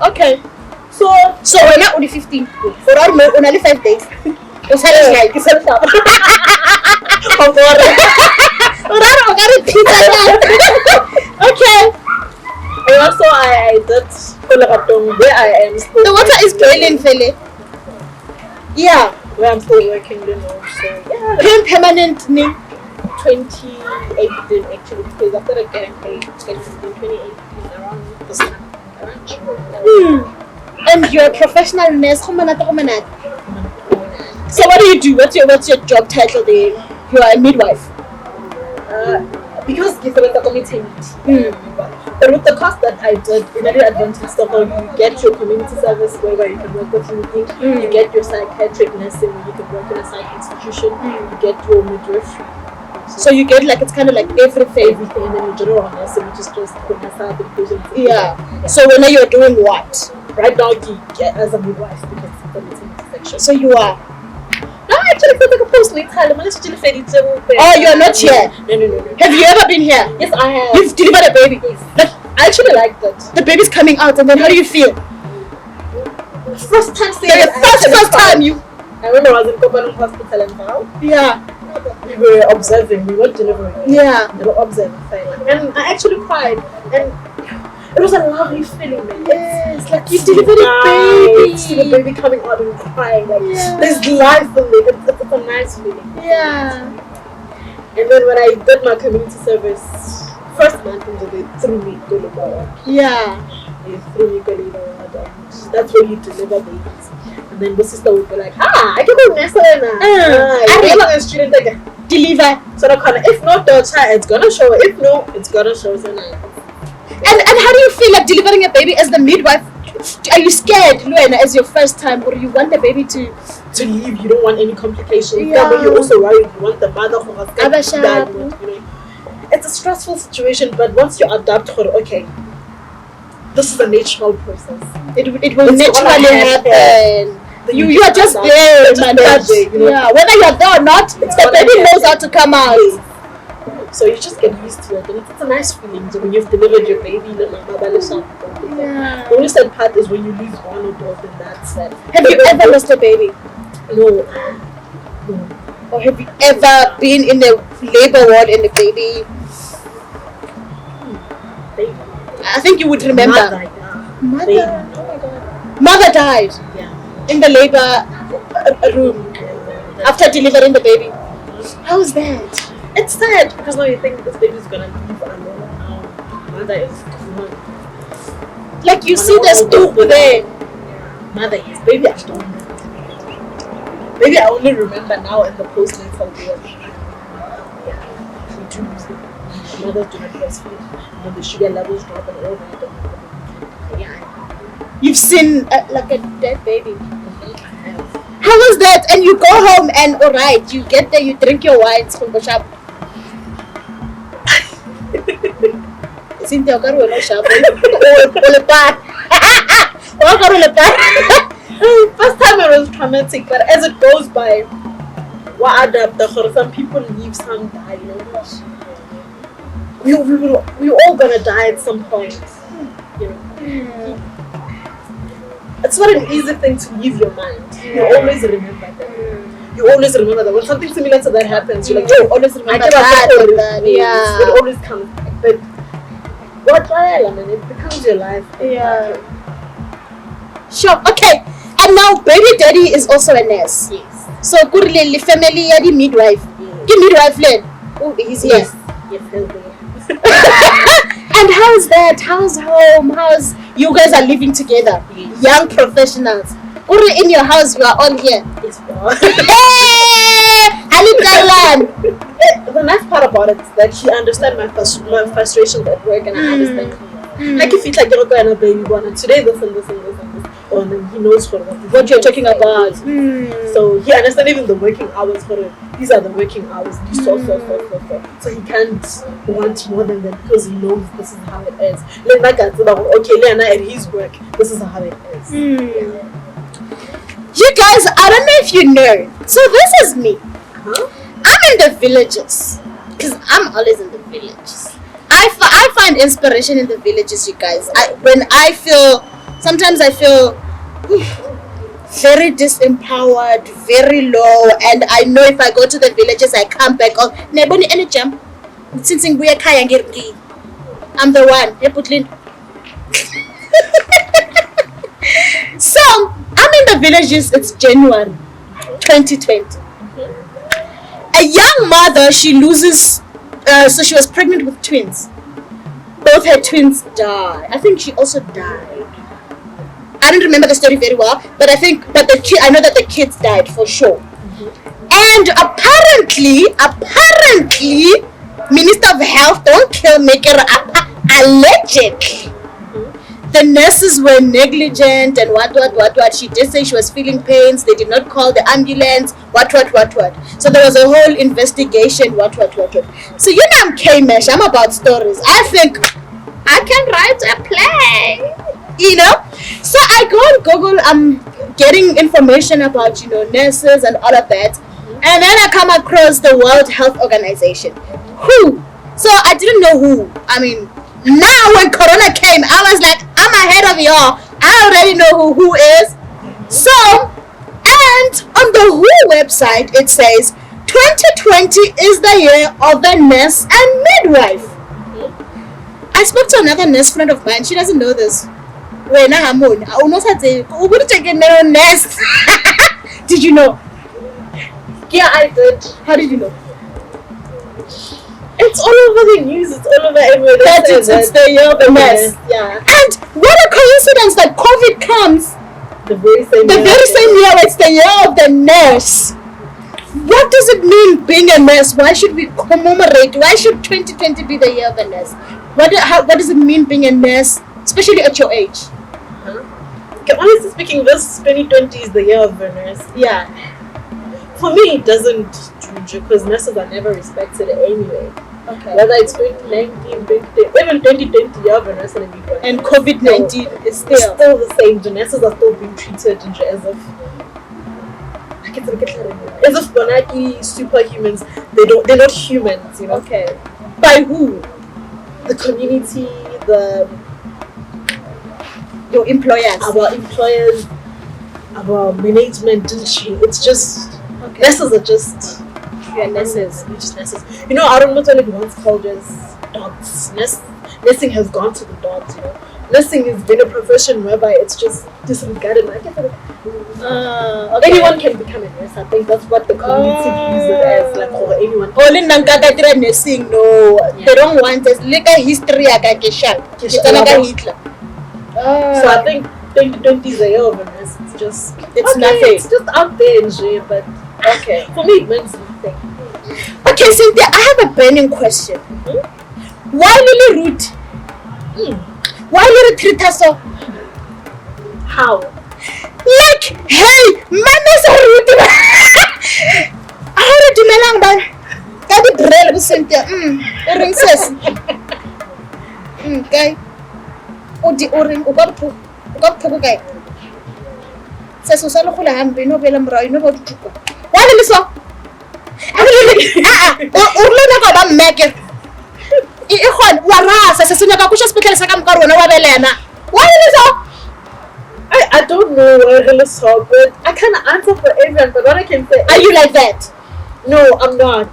Okay. So we're not only 15. For only 5 days. Okay. And also I did where I am still. The water is boiling, Fele. Yeah. Where I'm still working, you know. So yeah. Permanent name. 2018 actually, because after I getting paid, 2018 around this time, around June. And you're a professional nurse. So what do you do? What's your job title there? You are a midwife. Because it's a community. But with the course that I did, in any advantage stuff, you get your community service where you can work with anything. You get your psychiatric nursing where you can work in a psych institution. You get your midwifery. So you get like, it's kind of like everything. And then your general nursing, which is just the patients. Yeah. So when you're doing what? Right now, you get as a midwife because it's the maternity section. So you are? No, actually, it's like a postnatal. Oh, you're not here? No. Have you ever been here? Yes, I have. You've delivered a baby? Yes. I actually liked it. The baby's coming out, and then how do you feel? First time seeing it. First time you. I remember I was in Kobalung Hospital and now. Yeah. We were observing. We weren't delivering. Yeah. They were observing. And I actually cried. And it was a lovely feeling, man. Yes, like you delivered a baby. See the baby coming out and crying. Like there's life in it. It's a nice feeling. Yeah. And then when I did my community service, first month they threw me to the Yeah. They threw me to the that's where you deliver babies. And then the sister would be like, I can go next time. I remember a student like deliver. So if not daughter, it's gonna show. If no, it's gonna show. So nice. And how do you feel like delivering a baby as the midwife? Are you scared, Luena, as your first time, or you want the baby to leave? You don't want any complications. Yeah. But you're also worried. You want the mother who has died. You know, it's a stressful situation. But once you adapt to it, okay, this is a natural process. It will naturally happen. You are just there, man. You know? Yeah, whether you're there or not, the baby knows how to come out. So you just get used to it, and it's a nice feeling. So when you've delivered your baby, the only sad part is when you lose one or both, and that's sad. Have you ever lost a baby? No. Or have you ever been in the labor ward and the baby? Baby. I think you would remember. Mother. Baby. Oh my God. Mother died. Yeah. In the labor room after delivering the baby. How's that? It's sad because now you think this baby is gonna leave alone now. Mother is gone. Like you see the stoop there. Mother is baby. I don't know. Maybe I only remember now in the postnatal ward. We do mothers do not breastfeed. When the sugar levels drop and all that. Yeah. You've seen like a dead baby. How was that? And you go home and alright, you get there, you drink your wines from the shop. Cynthia Gan no shop. First time it was traumatic, but as it goes by, some people leave, some die. We're all gonna die at some point. You know. It's not an easy thing to leave your mind. You always remember that. You always remember that when something similar to that happens, you're like, yo, always remember that. Yeah. It always comes back. But what trial? I mean, it becomes your life. Yeah. Sure. Okay. And now, baby daddy is also a nurse. Yes. So, kurlele family ya di midwife. Di midwife len. Oh, he's here. Yes, he'll be. And how's that? How's home? How's you guys are living together? Yes. Young professionals. In your house, we are all here. Yes, the nice part about it is that she understands my frustrations at work, and I understand. Like if it's like you're going to baby born and today this and this and this and this. on, and he knows what you're talking about. So he understands even the working hours for it. These are the working hours. So he can't want more than that because he knows this is how it is. Okay, Lena at his work, this is how it is. You guys, I don't know if you know. So this is me. I'm in the villages because I'm always in the villages. I find inspiration in the villages, you guys. Sometimes I feel very disempowered, very low, and I know if I go to the villages, I come back. I'm the one. So I'm in the villages. It's January 2020. A young mother, she loses. So she was pregnant with twins. Both her twins died. I think she also died. I don't remember the story very well, but I know that the kids died for sure. And apparently, Minister of Health, don't kill me, allegedly, the nurses were negligent and what. She did say she was feeling pains. They did not call the ambulance. What. So there was a whole investigation. What. So you know I'm K-Mesh. I'm about stories. I think I can write a play. You know. So I go on Google. I'm getting information about nurses and all of that, and then I come across the World Health Organization. Who? So I didn't know who. I mean. Now when Corona came, I was like, I'm ahead of y'all. I already know who is. So, and on the WHO website, it says 2020 is the year of the nurse and midwife. I spoke to another nurse friend of mine. She doesn't know this. Nurse. Did you know? Yeah, I did. How did you know? It's all over the news. It's all over everywhere. It's the year of the nurse. Yeah. And what a coincidence that COVID comes the very same year. It's the year of the nurse. What does it mean being a nurse? Why should we commemorate? Why should 2020 be the year of the nurse? What does it mean being a nurse, especially at your age? Okay, honestly speaking, this 2020 is the year of the nurse. Yeah. For me, it doesn't, because nurses are never respected anyway. Okay. Whether it's 2019, 2020, even 2020, you have a nurse and a midwife. And COVID-19 is still the same. The nurses are still being treated as if Bonaki superhumans. They're not humans, Okay. By who? The community, your employers. Our employers, our management. It's just nurses are just nurses. We're just nurses. I don't know what once called as dogs. Nursing has gone to the dogs. Nursing has been a profession whereby it's just disregarded. Anyone can become a nurse. I think that's what the community views it as, or anyone. Only nursing, no. Yeah. They don't want us. Look at history, Hitler. So I think 2020 is a year of a nurse. It's nothing. It's just out there in jail, but okay. For me, it means nothing. Okay, Cynthia, I have a burning question. Why Lily Root? Why Lily treat us so? How? Like, hey, man is a root. How did you melang ba? Kadi drill Cynthia. Ring says. Okay. Odi oring ugarpo kay. Sa susalo ko lang bino belam raw ino ba tuko. Wala ni so. Urlo na ka ba make? Ikhon wara sa sunya ka kusha hospital sa kam karona wa belena. Wala ni so. I don't know where really so, but I can't answer for everyone. But what I can say, are you like that? No, I'm not.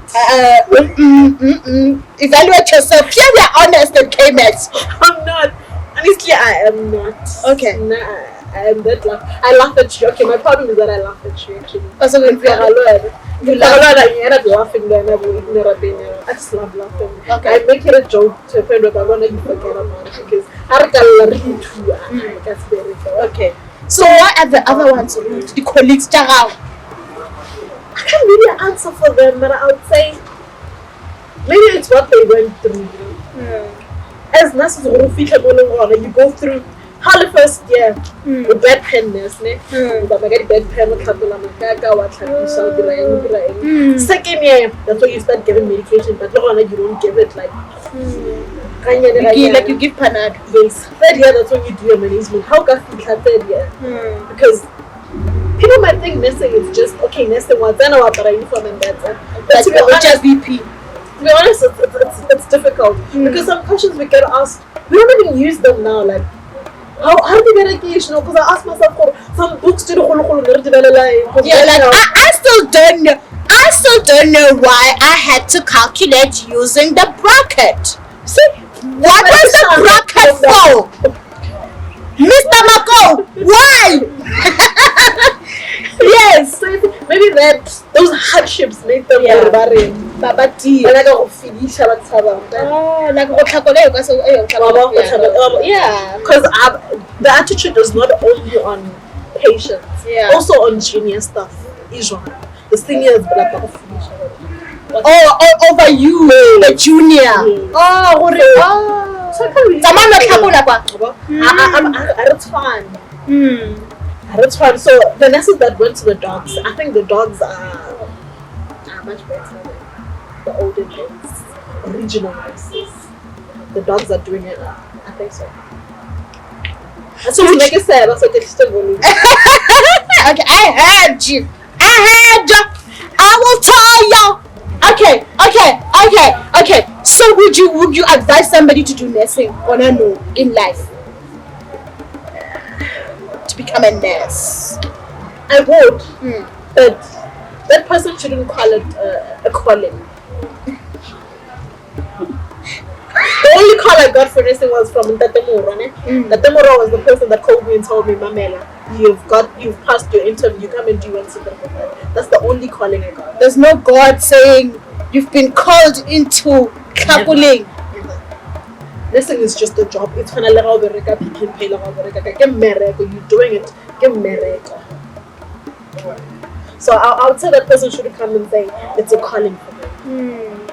Evaluate yourself. Here we are honest and K-Max. I'm not. Honestly, I am not. Okay. Nah, I am that laugh. I laugh at you. Okay, my problem is that I laugh at you actually. Also, when you laugh, laughing then I just love laughing. Okay. I make it a joke to a friend of mine and you forget about it because that's very good. Okay. So what are the other ones? The colleagues, I can't really answer for them, but I would say maybe it's what they went through. As nurses, you go through how the first year with bad penness, ne? But I get bad pen with couple of second year, that's when you start giving medication, but no one you don't give it like you give Panad. Yes. Third year, that's when you do your management. How can you third year? Because people might think nursing is just okay, nursing was then our uniform and that's it. But to be honest, VP. To be honest, it's difficult because some questions we get asked, we don't even use them now. Like, how do you get educational? Because I ask myself, some books to I still don't know. I still don't know why I had to calculate using the bracket. See, what was the bracket for? Mr. Mako, why? Yes, so maybe those hardships make them Babati. like a finish yeah, because the attitude is not only on patients, also on junior staff. The seniors like a finish. Over you, the junior. So I can't really it's fun. So the nurses that went to the dogs, I think the dogs are much better than the older days, original nurses. The dogs are doing it. I think so. And so like I said, that's what they still believe. Okay, I heard you. I will tell you. Okay. So would you advise somebody to do nursing or no in life? To become a nurse? I would, but that person shouldn't call it a calling. The only call I got for nursing was from Tatemura. Tatemura was the person that called me and told me, Mamela, you've passed your interview, come and do one super. That's the only calling I got. There's no God saying you've been called into kapuling. Nursing is just a job. It's when you're doing it. So I would say that person should come and say it's a calling for me.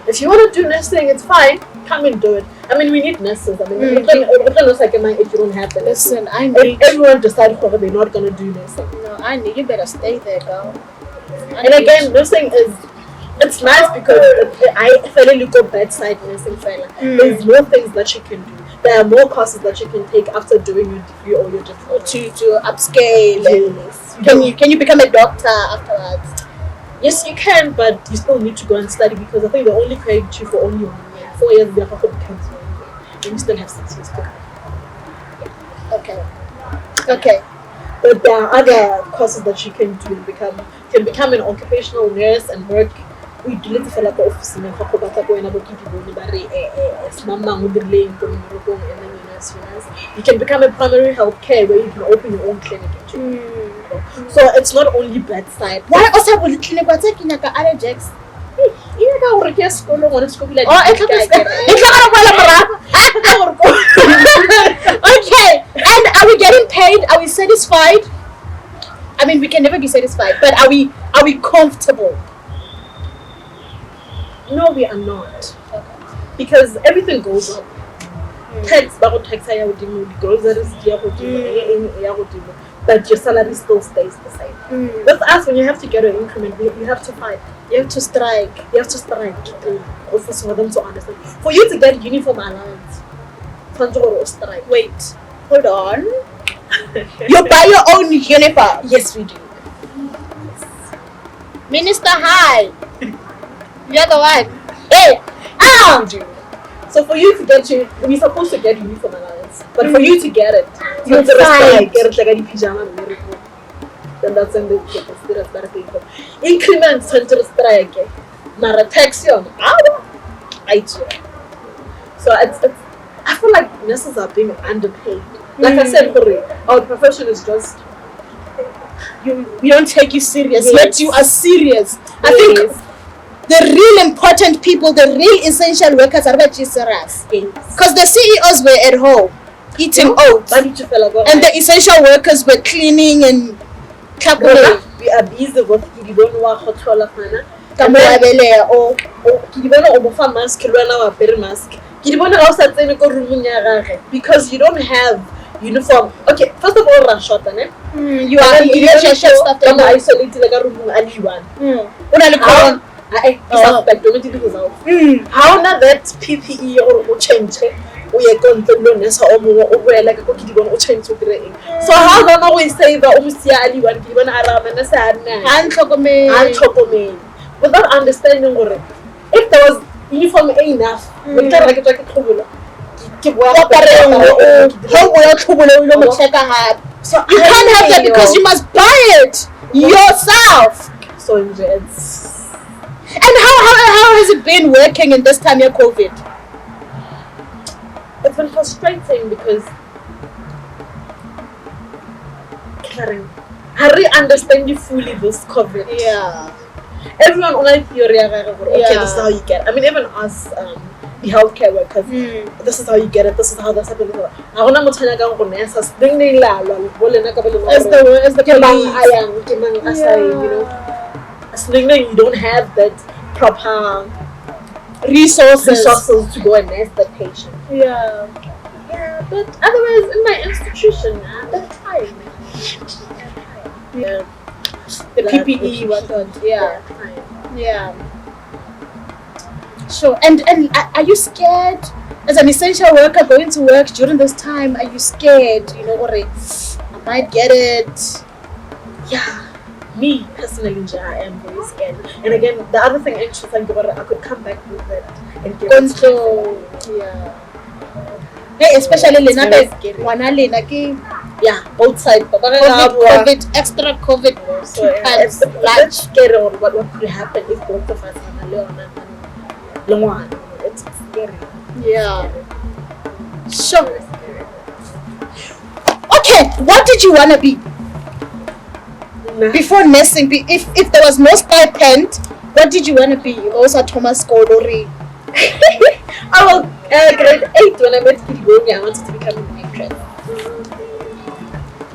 If you want to do nursing, it's fine. Come and do it. I mean, we need nurses. I mean, it looks like if you don't have the listen, I need everyone decided whether they're not gonna do nursing. No, I need you better stay there, girl. And again, nursing it's nice because I feel look at bedside nursing fella. There's more things that you can do. There are more courses that you can take after doing your degree or your diploma to upscale. Yes. Can you become a doctor afterwards? Yes, you can, but you still need to go and study because I think they only credit you for only 1 year. 4 years they have to become 1 year. And you still have 6 years to go. Okay. But there are other courses that you can do and become an occupational nurse and work. We do little for like office and then you can become a primary health care where you can open your own clinic. So it's not only bedside. Why also will clinic what's like in other jacks? Okay, and are we getting paid? Are we satisfied? I mean, we can never be satisfied, but are we comfortable? No, we are not. Because everything goes up. Tax, groceries, but your salary still stays the same. With us, when you have to get an increment, you have to fight. You have to strike. Also, for them to understand. For you to get uniform allowance, strike. Wait, hold on. You buy your own uniform? Yes, we do. Minister, hi. You're the one. Hey, we do. So for you to get we're supposed to get uniform allowance, but for you to get it, you have to strike. Get it like a pajama. Then that's when they get the increments to strike. Mara taxion. So it's I feel like nurses are being underpaid. Like I said, our profession is just we don't take you serious, yet you are serious. I think the real important people, the real essential workers are about you serious. Because the CEOs were at home eating oats, and the essential workers were cleaning and calculating. We are busy with because you don't have uniform. Okay, okay, first of all, Rashota, ne? You are stuff I'm isolated like a room and you one. I suspect how now that PPE or change we are going to learn as how we like a cookie or change to the so how don't always say that Ali one given around and a sad man without understanding what if there was uniform enough we can like a trouble. So you can't have that because you must buy it yourself. So it's and how has it been working in this time of COVID? It's been frustrating because Karen, I really understand you fully this COVID. Yeah. Everyone on a theory okay, this is how you get it. I mean even us the healthcare workers, this is how you get it, this is how this happens. I want to tell you as the you know, you don't have that proper resources to go and nurse the patient. Yeah, but otherwise in my institution, they're tired. Yeah, the PPE, whatnot. Yeah. Sure. And are you scared as an essential worker going to work during this time? Are you scared? You know, or I might get it. Yeah. Me personally, I am very scared. And again, the other thing I actually think about it, I could come back with it and give control. Yeah. Hey, especially both sides. COVID, extra COVID. So it's scary on what could happen if both of us are it's scary. Yeah. Sure. Okay, what did you want to be? Before nursing, if there was no stipend, what did you want to be? Also, Thomas Kodori. Grade 8 when I met Kidgoni, I wanted to become an actress.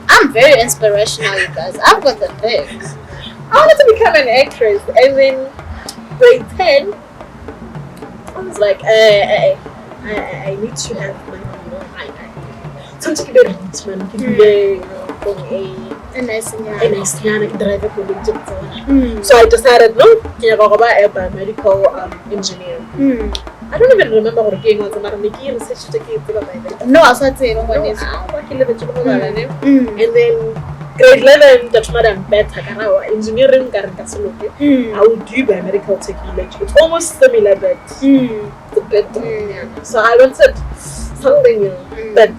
I'm very inspirational, you guys. I've got the things. I wanted to become an actress, and then grade 10, I was like, I need to have money, you know. Something to be rich, man. So I decided, no, I'm a biomedical engineer. I don't even remember what game was. No, I was saying and then grade 11, that's madam better. Engineering, I would do biomedical technology. It's almost similar, but a bit. So I wanted something that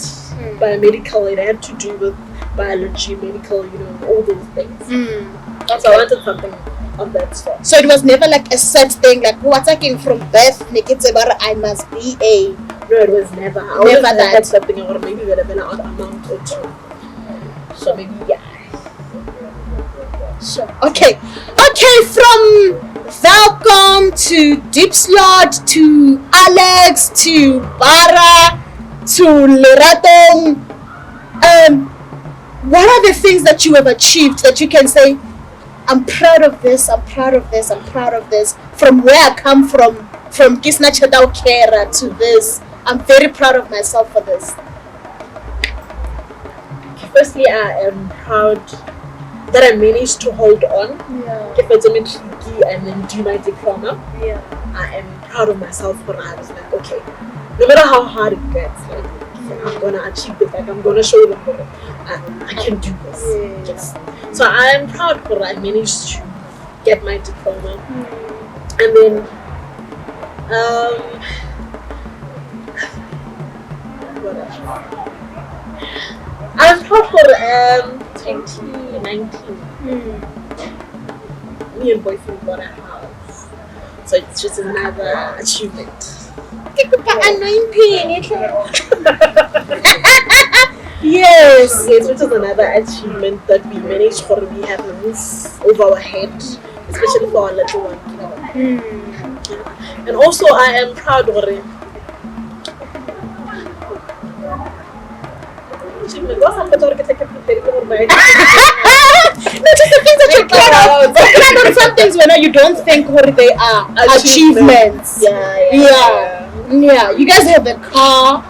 biomedical, it had to do with biology, medical, you know, all those things. Okay. So I wanted something on that stuff. So it was never like a set thing, like what's taking from birth, I must be a. No, it was never. I always had something, or maybe with a amount or two. So maybe Sure. Okay, from Velcom to Deep Slot to Alex to Bara to Leratong. What are the things that you have achieved that you can say, I'm proud of this, I'm proud of this, I'm proud of this, from where I come from Kisna Chadao Kera to this, I'm very proud of myself for this. Firstly, I am proud that I managed to hold on, get my geometry and then do my diploma. I am proud of myself for I was like, okay, no matter how hard it gets, like, I'm gonna achieve it, like I'm gonna show them that I can do this. Yes. So I am proud for I managed to get my diploma. And then what else? I'm proud for 2019. Me and boyfriend bought a house. So it's just another achievement. Yes, which is another achievement that we managed for. We have a roof over our head, especially for our little one, you know. And also I am proud of it. Just the things that you're proud of. But on some things when you don't think what they are achievements. Yeah. You guys have a car.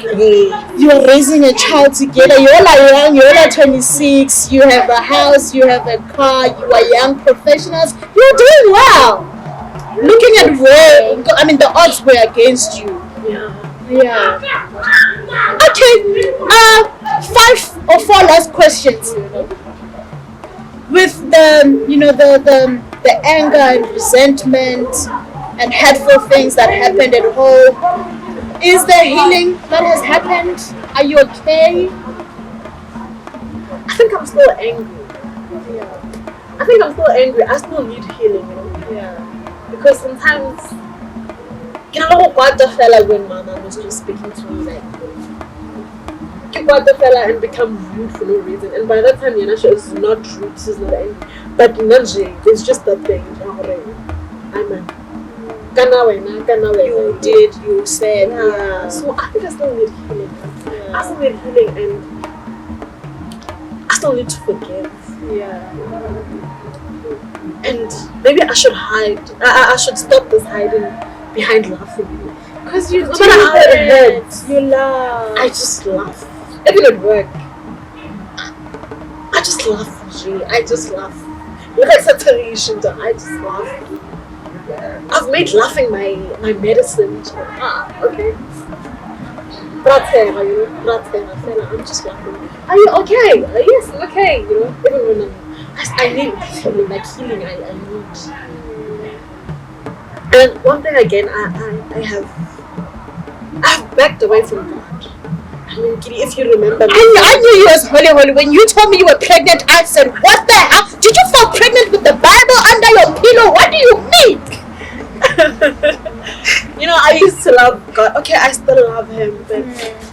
You are raising a child together. You all are young. You all are 26. You have a house. You have a car. You are young professionals. You're doing well. Looking at where, I mean, the odds were against you. Yeah. Okay. 5 or 4 last questions. With the anger and resentment and hurtful things that happened at home. Is there healing that has happened? Are you okay? I think I'm still angry. I still need healing. Because sometimes, what the fella when Mama was just speaking to me like, what the fella and become rude for no reason. And by that time, she is not rude, she's not angry. But there's just that thing. You said. Yeah. So I think I still need healing. I still need healing and I still need to forgive. And maybe I should hide. I should stop this hiding behind laughing. Because no matter how it hurts, you laugh. I just laugh. Even at work. I just laugh, G. I just laugh. Look at saturation, I just laugh. I've made laughing my medicine. Okay. I'm just laughing. Are you okay? Yes, I'm okay. Even when I need healing, healing I need. And one thing again, I've backed away from God. I mean, Kitty, if you remember me. I knew you was holy. When you told me you were pregnant, I said, what the hell? Did you fall pregnant with the Bible under your pillow? What do you mean? I used to love God. Okay, I still love Him, but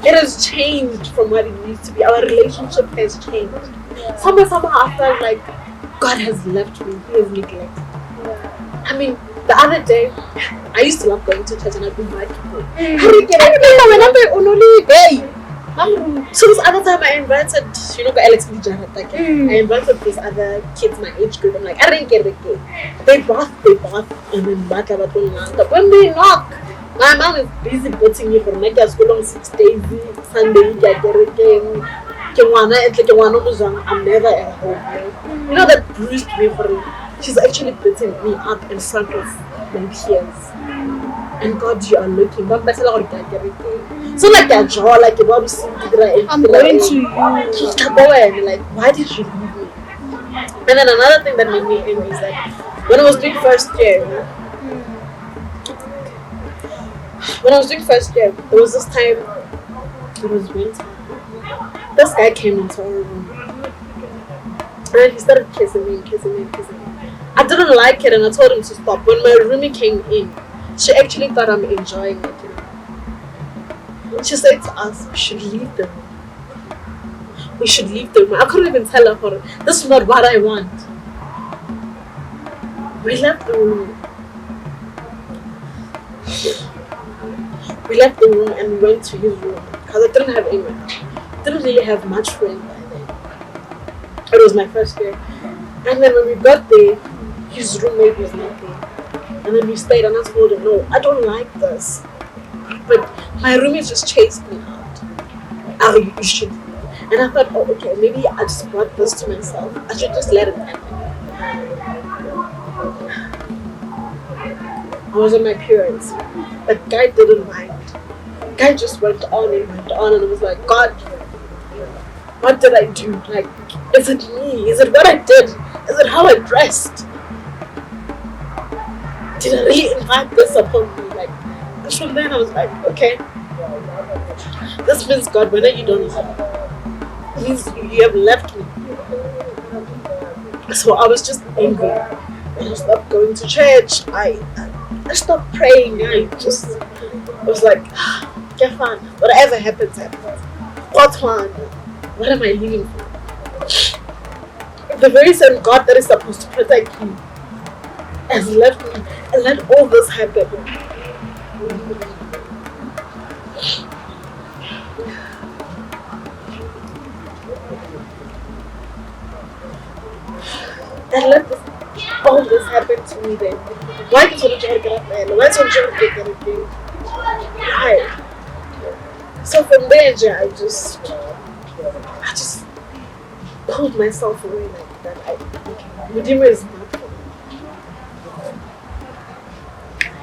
it has changed from what it used to be. Our relationship has changed. Somehow I felt like God has left me. He has neglected. I mean, the other day, I used to love going to church and I'd invite people. I So this other time I invited, Alex I invited these other kids my age group. I'm like, I didn't get it. They bath, and then when they knock, my mom is busy putting me for next school on 6 days, Sunday, I'm never at home. That bruised me for it. She's actually beating me up in front of my peers. And God, you are looking. So like that jaw, like I'm going to you. Like, why did you leave me? And then another thing that made me angry is that when I was doing first year, there was this time, it was winter. This guy came into our room and he started kissing me. I didn't like it and I told him to stop. When my roomie came in, she actually thought I'm enjoying it. She said to us, we should leave them. I couldn't even tell her, this is not what I want. We left the room. And we went to his room. Because I didn't have anyone. Didn't really have much friends by then. It was my first year. And then when we got there, his roommate was not there. And then we stayed and I told him, no, I don't like this. But my roommate just chased me out. Oh, you should. And I thought, oh, okay, maybe I just brought this to myself. I should just let it happen. I was on my periods. That guy didn't mind. Guy just went on and it was like, God, what did I do? Like, is it me? Is it what I did? Is it how I dressed? Did I really invite this upon me? Like, from then I was like, okay, this means God, whether you don't love me, it means you have left me. So I was just angry. I stopped going to church. I stopped praying. I was like, get fine. Whatever happens, happens. What's fine? What am I living for? The very same God that is supposed to protect me has left me and let all this happen. And let all this happen to me then. Why can't you get up there? Why don't you get up there? Why? So from there, I just pulled myself away like that. Mudima is not for me.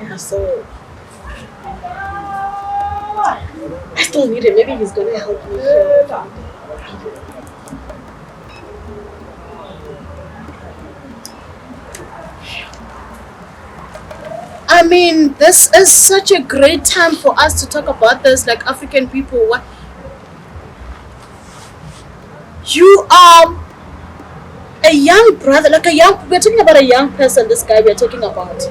Yeah, so I still need him. Maybe he's gonna help me heal. I mean, this is such a great time for us to talk about this, like African people. What you are a young brother, we're talking about a young person, this guy we're talking about.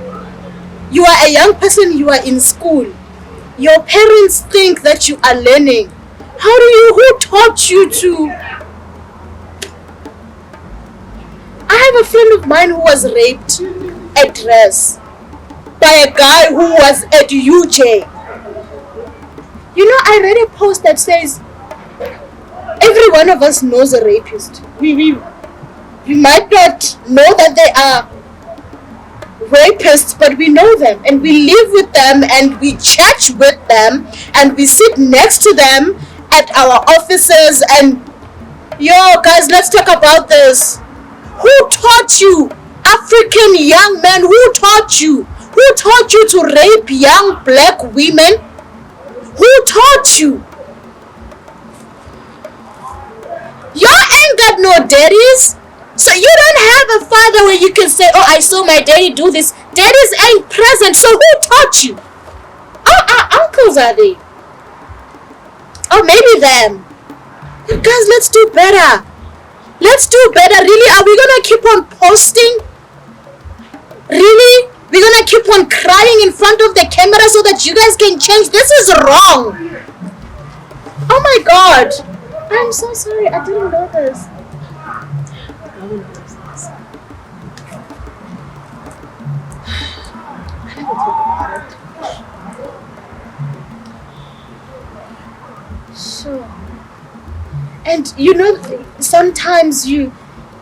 You are a young person, you are in school. Your parents think that you are learning. Who taught you to? I have a friend of mine who was raped at Dress by a guy who was at UJ. You know, I read a post that says every one of us knows a rapist. We might not know that they are rapists, but we know them and we live with them and we chat with them and we sit next to them at our offices. And yo guys, let's talk about this. Who taught you, African young men? Who taught you to rape young black women? Who taught you? Y'all ain't got no daddies. So you don't have a father where you can say, oh, I saw my daddy do this. Daddies ain't present, so who taught you? Our uncles are they? Or maybe them. But guys, let's do better. Let's do better. Really, are we gonna keep on posting? Really? We're gonna keep on crying in front of the camera so that you guys can change? This is wrong. Oh my God. I'm so sorry. I didn't know this. Sure. And you know, sometimes you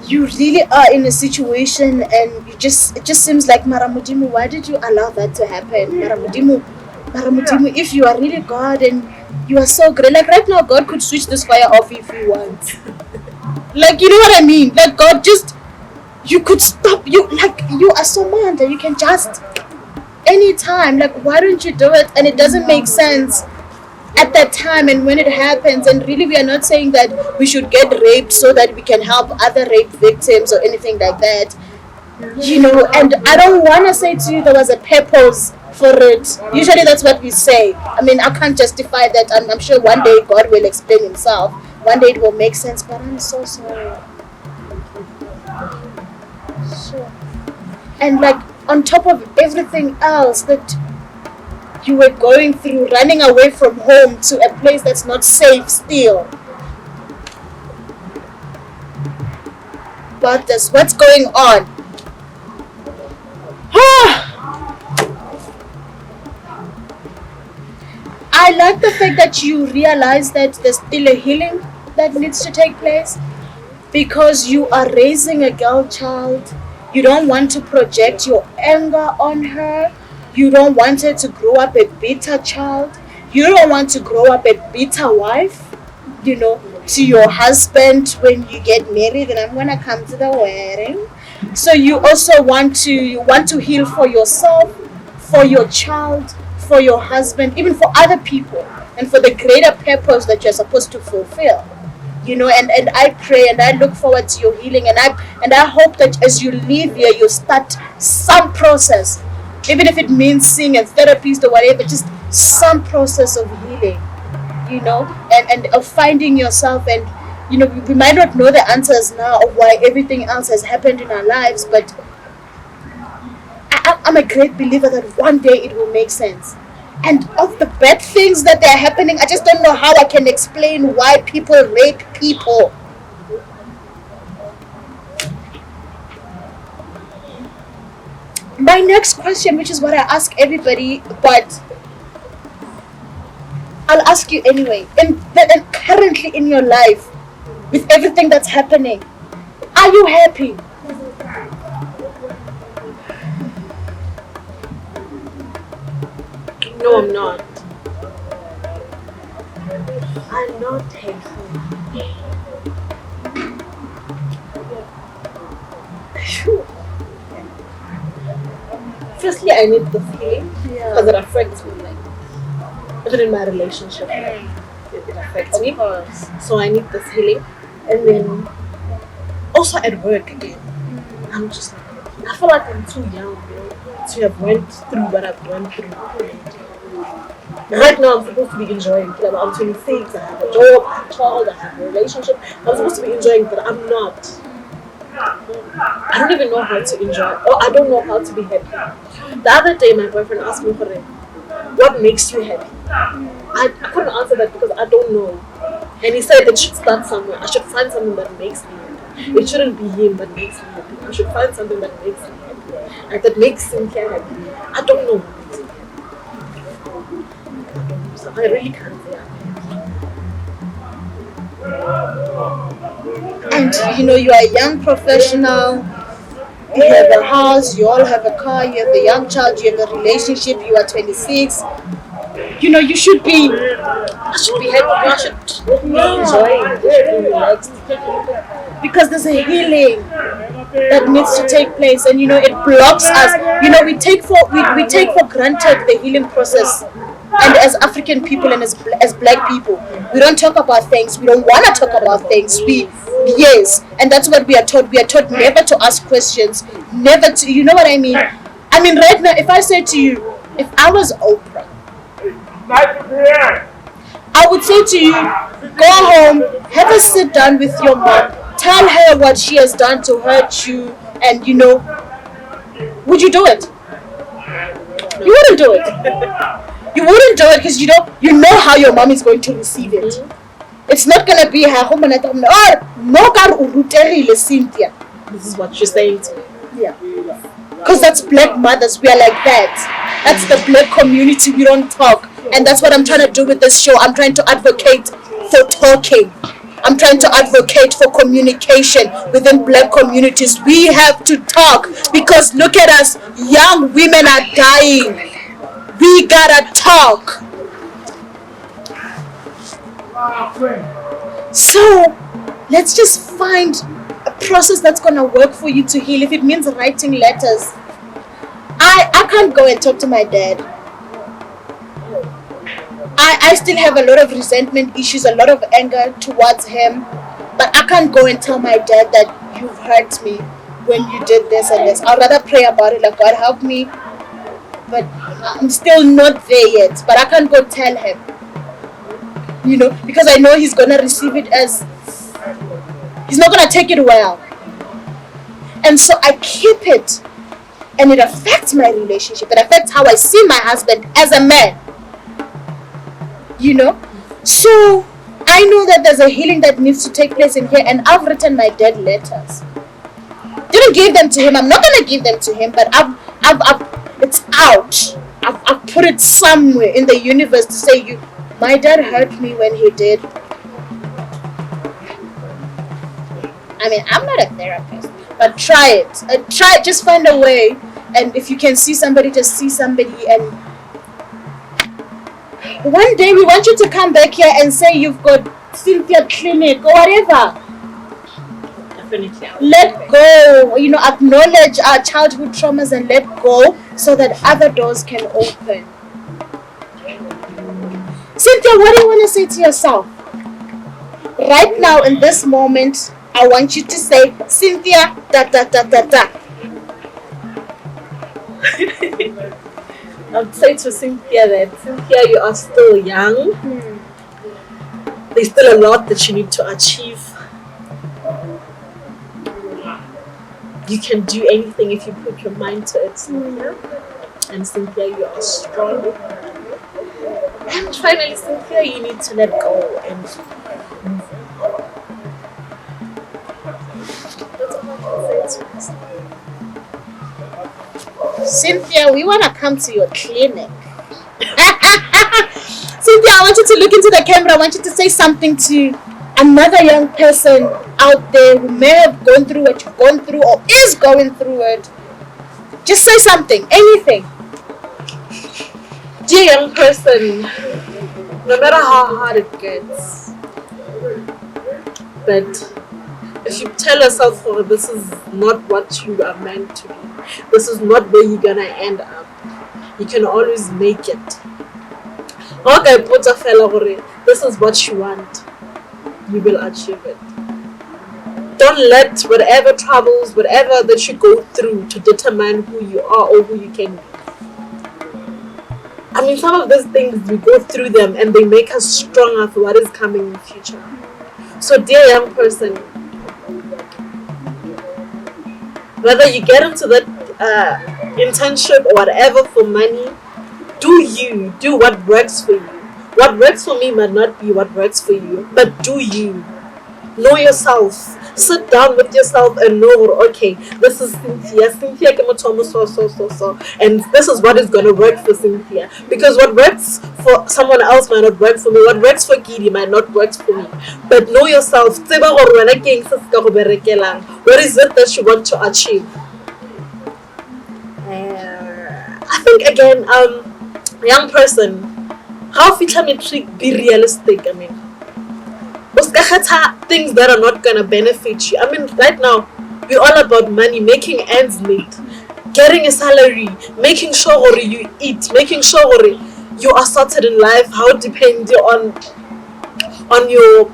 really are in a situation and it just seems like Maramudimu, why did you allow that to happen? Maramudimu, if you are really God and you are so great, like right now God could switch this fire off if he wants. Like, you know what I mean? Like God just, you could stop, you are so mad that you can just anytime, like why don't you do it? And it doesn't make sense at that time and when it happens. And really, we are not saying that we should get raped so that we can help other rape victims or anything like that, you know. And I don't want to say to you there was a purpose for it. Usually that's what we say. I mean, I can't justify that. I'm sure one day God will explain himself, one day it will make sense, but I'm so sorry. Sure. And like on top of everything else that you were going through, running away from home to a place that's not safe still. But this, what's going on? I like the fact that you realize that there's still a healing that needs to take place because you are raising a girl child. You don't want to project your anger on her. You don't want her to grow up a bitter child. You don't want to grow up a bitter wife, you know, to your husband when you get married and I'm gonna come to the wedding. So you also want to heal for yourself, for your child, for your husband, even for other people, and for the greater purpose that you're supposed to fulfill. You know, and I pray and I look forward to your healing, and I hope that as you leave here you start some process. Even if it means seeing a therapist or whatever, just some process of healing, you know, and of finding yourself. And, you know, we might not know the answers now of why everything else has happened in our lives, but I'm a great believer that one day it will make sense. And of the bad things that are happening, I just don't know how I can explain why people rape people. My next question, which is what I ask everybody, but I'll ask you anyway. And currently in your life, with everything that's happening, are you happy? No, I'm not. I'm not happy. Firstly, I need the feeling because it affects me. Like even in my relationship, it affects me. So I need this healing, and then also at work again. I'm just like, I feel like I'm too young, to have went through what I've gone through. Right now, I'm supposed to be enjoying. Like, I'm 26, I have a job, I have a child, I have a relationship. I'm supposed to be enjoying, but I'm not. I don't even know how to enjoy, or I don't know how to be happy. The other day, my boyfriend asked me, what makes you happy? I couldn't answer that because I don't know. And he said it should start somewhere. I should find something that makes me happy. It shouldn't be him that makes me happy. I should find something that makes me happy. Like that makes Cynthia happy. I don't know what makes me happy. So I really can't say I'm happy. And you are a young professional. You have a house, you all have a car, you have a young child, you have a relationship, you are 26. You should be I should be happy. I should be enjoying. I should be relaxed. because there's a healing that needs to take place, and it blocks us. We take for granted the healing process, and as African people and as black people, we don't talk about things. We don't want to talk about things. Yes, and that's what we are taught. We are taught never to ask questions, never to. You know what I mean? I mean, right now, if I say to you, if I was Oprah, I would say to you, go home, have a sit down with your mom, tell her what she has done to hurt you, and would you do it? You wouldn't do it. You wouldn't do it because you know how your mom is going to receive it. It's not gonna be her home and Cynthia. This is what you're saying to me. Yeah. Because that's black mothers, we are like that. That's the black community, we don't talk. And that's what I'm trying to do with this show. I'm trying to advocate for talking. I'm trying to advocate for communication within black communities. We have to talk because look at us, young women are dying. We gotta talk. So let's just find a process that's gonna work for you to heal. If it means writing letters, I can't go and talk to my dad. I still have a lot of resentment issues, a lot of anger towards him, but I can't go and tell my dad that you've hurt me when you did this and this. I'd rather pray about it, like, God help me, but I'm still not there yet. But I can't go tell him, because I know he's gonna receive it as, he's not gonna take it well. And so I keep it, and it affects my relationship. It affects how I see my husband as a man. So I know that there's a healing that needs to take place in here, and I've written my dad letters. Didn't give them to him. I'm not gonna give them to him, but I've it's out. I've put it somewhere in the universe to say, my dad hurt me when he did. I mean, I'm not a therapist, but try it. Just find a way, and if you can see somebody, just see somebody. And one day we want you to come back here and say you've got Cynthia Clinic or whatever. Definitely. Let go, acknowledge our childhood traumas and let go so that other doors can open. Cynthia, what do you want to say to yourself? Right now in this moment, I want you to say, Cynthia, da da da da da. I'd say to Cynthia that, Cynthia, you are still young. There's still a lot that you need to achieve. You can do anything if you put your mind to it, Cynthia. And Cynthia, you are strong. And finally, Cynthia, you need to let go and move on. That's all I can say to you. Cynthia, we want to come to your clinic. Cynthia, I want you to look into the camera. I want you to say something to another young person out there who may have gone through what you've gone through or is going through it. Just say something, anything. Dear young person, no matter how hard it gets. But if you tell yourself, oh, this is not what you are meant to be, this is not where you're gonna end up, you can always make it. Okay, put a fella, this is what you want, you will achieve it. Don't let whatever troubles, whatever that you go through to determine who you are or who you can be. I mean, some of these things, we go through them and they make us stronger for what is coming in the future. So dear young person, whether you get into that internship or whatever for money, do what works for you. What works for me might not be what works for you, but do you. Know yourself. Sit down with yourself and know, okay, this is Cynthia so, and this is what is going to work for Cynthia. Because what works for someone else might not work for me. What works for Gidi might not work for me. But know yourself. What is it that you want to achieve? I think again, young person, how be realistic. I mean, things that are not gonna benefit you. I mean, right now we're all about money, making ends meet, getting a salary, making sure you eat, making sure you are sorted in life. How depend on your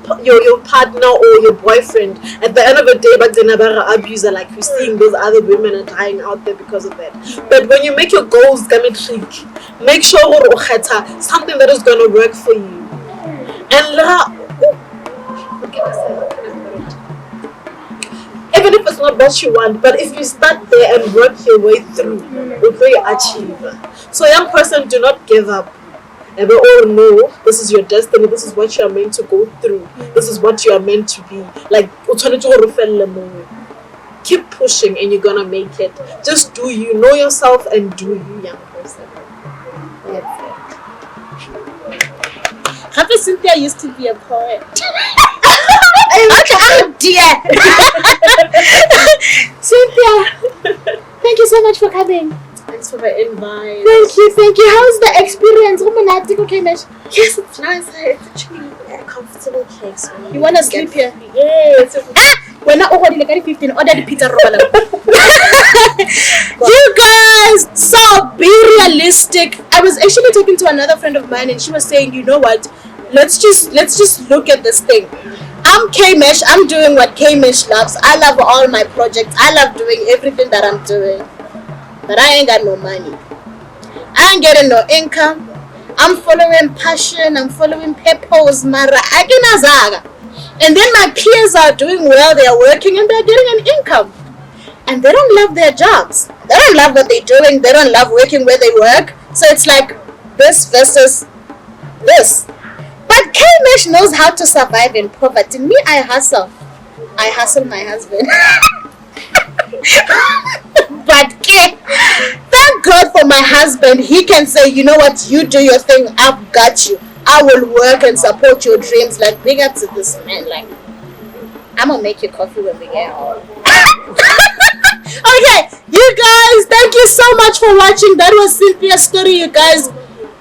partner or your boyfriend. At the end of the day, but the never abuser, like we're seeing those other women are dying out there because of that. But when you make your goals come trick, make sure something that is gonna work for you. And even if it's not what you want, but if you start there and work your way through, you will achieve. So young person, do not give up. And we all know this is your destiny, this is what you are meant to go through, this is what you are meant to be. Like, keep pushing and you're gonna make it. Just do you, know yourself and do you, young person. That's it. Happy Cynthia used to be a poet. Oh dear. Cynthia, thank you so much for coming. Thanks for the invite. Thank you. How's the experience? Yes, it's nice. It's actually a comfortable place. You want to sleep here? Yes. We're not already like 15. Order the pizza roll. You guys, so be realistic. I was actually talking to another friend of mine, and she was saying, you know what? Let's just look at this thing. I'm K-Mesh. I'm doing what K-Mesh loves. I love all my projects. I love doing everything that I'm doing. But I ain't got no money. I ain't getting no income. I'm following passion. I'm following purpose. Mara Aginazaga. And then my peers are doing well. They are working and they're getting an income. And they don't love their jobs. They don't love what they're doing. They don't love working where they work. So it's like this versus this. But K-Mesh knows how to survive in poverty. Me, I hustle. I hustle my husband. But thank God for my husband. He can say, you know what, you do your thing, I've got you. I will work and support your dreams. Like, big up to this man. Like, I'm gonna make you coffee when we get home. Okay, you guys, thank you so much for watching. That was Cynthia's story, you guys.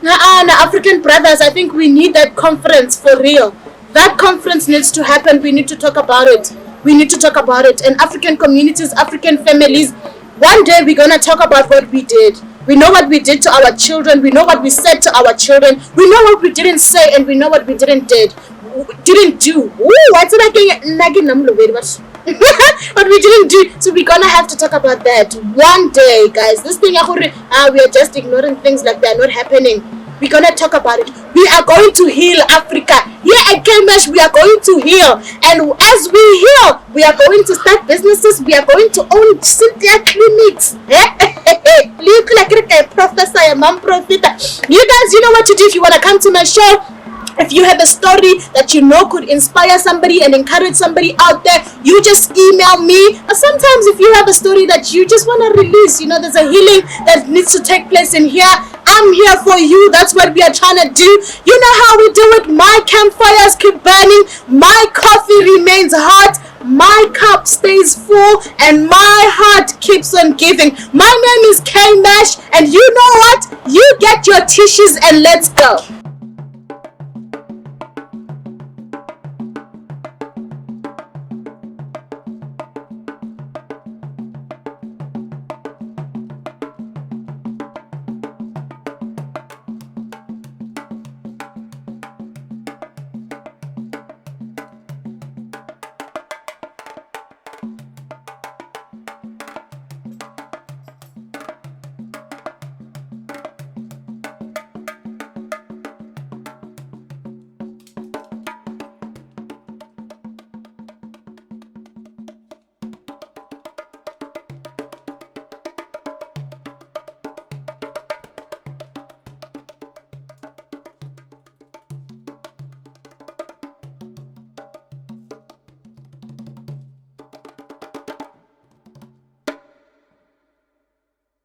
African brothers, I think we need that conference for real. That conference needs to happen. We need to talk about it. We need to talk about it. And African communities, African families, one day we're going to talk about what we did. We know what we did to our children. We know what we said to our children. We know what we didn't say and we know what we didn't do. What's it like? What we didn't do. So we're going to have to talk about that one day, guys. This thing, we are just ignoring things like they're not happening. We're going to talk about it. We are going to heal Africa. Here at K-Mesh, we are going to heal. And as we heal, we are going to start businesses. We are going to own Cynthia clinics. Look like a professor, a mom professor. You guys, you know what to do if you want to come to my show. If you have a story that you know could inspire somebody and encourage somebody out there, you just email me. Or sometimes if you have a story that you just want to release, you know, there's a healing that needs to take place in here. I'm here for you. That's what we are trying to do. You know how we do it. My campfires keep burning. My coffee remains hot. My cup stays full. And my heart keeps on giving. My name is K-Mesh. And you know what? You get your tissues and let's go.